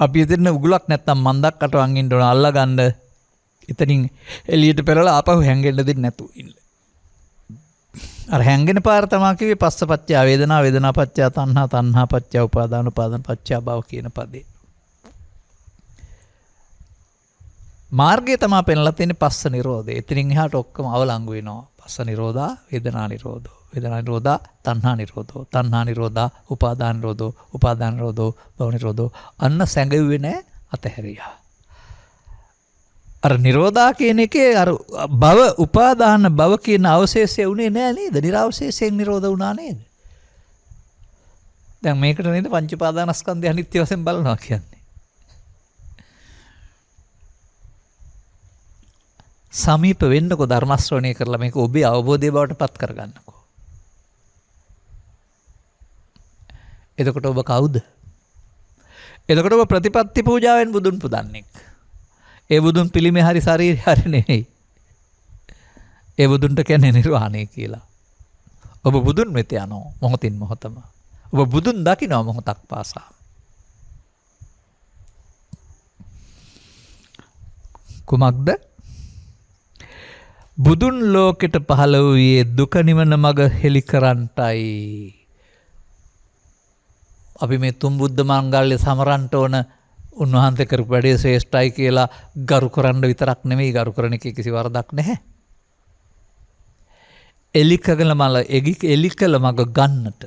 අපි එතන උගලක් නැත්තම් මන්දක් අටවන් ඉන්න ඕන අල්ලා ගන්න. එතනින් එළියට පෙරලා ආපහු හැංගෙන්න දෙන්නේ නැතුව ඉන්න. අර හැංගෙන පාර තමයි කිව්වේ පස්සපච්චය වේදනා වේදනාපච්චය තණ්හා තණ්හාපච්චය උපාදාන උපාදානපච්චය භව කියන පදේ. මාර්ගය තමයි පෙන්ලා තියෙන්නේ පස්ස නිරෝධය. එතනින් එහාට ඔක්කොම අවලංගු වෙනවා. පස්ස නිරෝධා වේදනා නිරෝධෝ වේදනා නිරෝධා තණ්හා නිරෝධෝ තණ්හා නිරෝධා උපාදාන නිරෝධෝ උපාදාන නිරෝධෝ භව නිරෝධෝ අන්න සැඟෙව්වේ නැහැ අතහැරියා. අර නිරෝධා කියන එකේ අර භව උපාදාන භව කියන අවශේෂය උනේ නෑ නේද? නිරවශේෂයෙන් නිරෝධ වුණා නේද? දැන් මේකට නේද පංච උපාදානස්කන්ධය අනිත්‍ය වශයෙන් බලනවා කියන්නේ. සමීප වෙන්නකෝ ධර්ම ශ්‍රවණය කරලා මේක ඔබේ අවබෝධය බවට පත් කරගන්නකෝ. එතකොට ඔබ කවුද? එතකොට ඔබ ප්‍රතිපත්ති පූජාවෙන් බුදුන් පුදන්නේ. ඒ බුදුන් පිළිමේ හරි ශරීරය හරි නෙවෙයි. ඒ බුදුන්ට කියන්නේ නිර්වාණය කියලා. ඔබ බුදුන් වෙත යනවා මොහොතින් මොහොතම. ඔබ බුදුන් දකිනවා මොහොතක් පාසා. කුමක්ද? බුදුන් ලෝකෙට පහළ වූයේ දුක නිවන මඟ හෙළි කරන්ටයි. අපි මේ තුන් බුද්ධ මංගල්‍ය සමරන්ට ඕන උන්වහන්සේ කරපු වැඩේ ශ්‍රේෂ්ඨයි කියලා ගරු කරන්න විතරක් නෙමෙයි, ගරු කරන එකේ කිසි වරදක් නැහැ. එලිකගල මඟ ගන්නට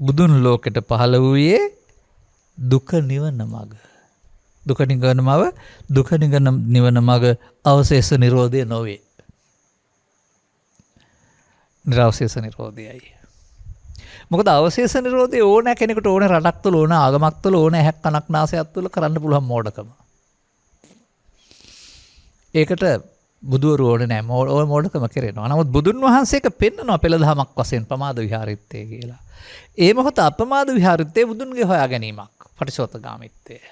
බුදුන් ලෝකෙට පහළ වූයේ දුක නිවන මඟ. දුක නිවන මඟ අවශේෂ නිරෝධය නොවේ. නිරවශේෂ නිරෝධයයි. මොකද අවශේෂ නිරෝධය ඕන කෙනෙකුට ඕන රටක් තුළ ඕන ආගමක් තුළ ඕන ඇහැක් කනක් නාසයක් තුළ කරන්න පුළුවන් මෝඩකම. ඒකට බුදුවරු ඕනේ නැහැ. ඕන මෝඩකම කරනවා. නමුත් බුදුන් වහන්සේක පෙන්නනවා පෙළදහමක් වශයෙන් ප්‍රමාද විහාරිත්තේ කියලා. ඒ මොහොත අප්‍රමාද විහාරිත්තේ බුදුන්ගේ හොයා ගැනීමක්. පටිසෝතගාමිත්තේ.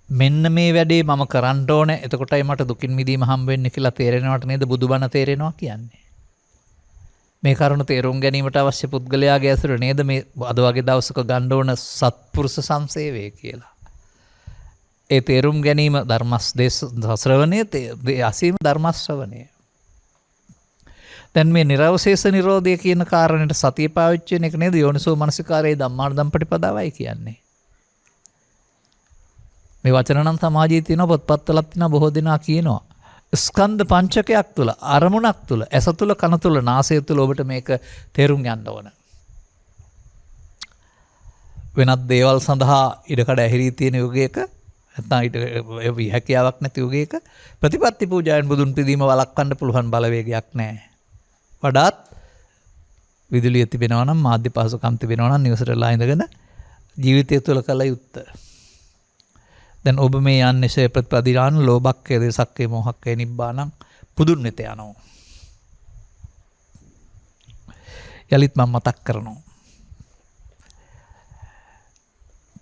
මෙන්න මේ වැඩේ මම කරන්න ඕනේ. එතකොටයි මට දුකින් මිදීම හම්බ වෙන්නේ කියලා තේරෙනවට නේද බුදුබණ තේරෙනවා කියන්නේ. මේ කරුණ තේරුම් ගැනීමට අවශ්‍ය පුද්ගලයාගේ ඇසුර නේද මේ අද වගේ දවසක ගන්න ඕන සත්පුරුෂ සංසේවය කියලා. ඒ තේරුම් ගැනීම ශ්‍රවණයේ අසීම ධර්ම ශ්‍රවණය. දැන් මේ නිරවශේෂ නිරෝධය කියන කාරණයට සතිය පාවිච්චි වෙන එක නේද යෝනිසෝ මනසිකාරයේ ධම්මානුධම්ම ප්‍රතිපදාවයි කියන්නේ. මේ වචන නම් සමාජයේ තියෙන පොත්පත්වලත් තියෙන බොහෝ දෙනා කියනවා. ස්කන්ධ පංචකයක් තුළ අරමුණක් තුළ ඇස තුළ කන තුළ නාසය තුළ ඔබට මේක තේරුම් යන්න ඕන. වෙනත් දේවල් සඳහා ඉඩකඩ ඇහිරී තියෙන යුගයක නැත්නම් හැකියාවක් නැති යුගයක ප්‍රතිපත්ති පූජාවෙන් බුදුන් පිදීම වළක්වන්න පුළුවන් බලවේගයක් නැහැ. වඩාත් විදුලිය තිබෙනවා නම් මාධ්‍ය පහසුකම් තිබෙනවා නම් නිවසටලා ඉඳගෙන ජීවිතය තුළ කළ යුත්තේ. දැන් ඔබ මේ යන්නේ ශේ ප්‍රතිපදිරාන ලෝභක්කේ දේසක්කේ මොහක්කේ නිබ්බානං බුදුන් වෙත යනවා. යලිත් මම මතක් කරනවා.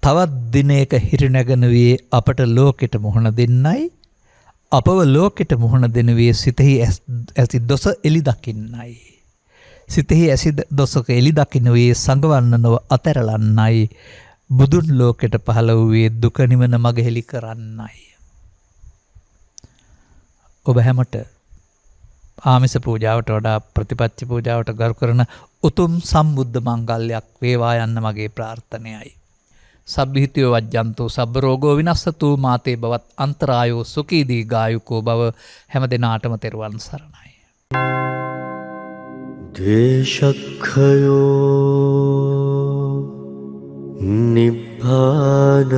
තවත් දිනයක හිරිනැගෙන වී අපට ලෝකෙට මුහුණ දෙන්නයි අපව ලෝකෙට මුහුණ දෙන වී සිතෙහි ඇසි දොස එලි දකින්නයි. සිතෙහි ඇසි දොසක එලි දකින්න වී සංගවන්න නොව අතැරලන්නයි. බුදුන් ලෝකෙට පහළ වූයේ දුක නිවන මඟ හෙළි කරන්නයි. ඔබ හැමට ආමිස පූජාවට වඩා ප්‍රතිපත්ති පූජාවට ගරු කරන උතුම් සම්බුද්ධ මංගල්‍යයක් වේවා යන්න මගේ ප්‍රාර්ථනයයි. සබ්බිහිතියෝ වජ්ජන්තෝ සබ්බ රෝගෝ විනස්සතු මාතේ බවත් අන්තරායෝ සුඛී දීඝායුකෝ බව හැම දිනාටම තෙරුවන් සරණයි. දේශක්ඛයෝ නිබ්බානං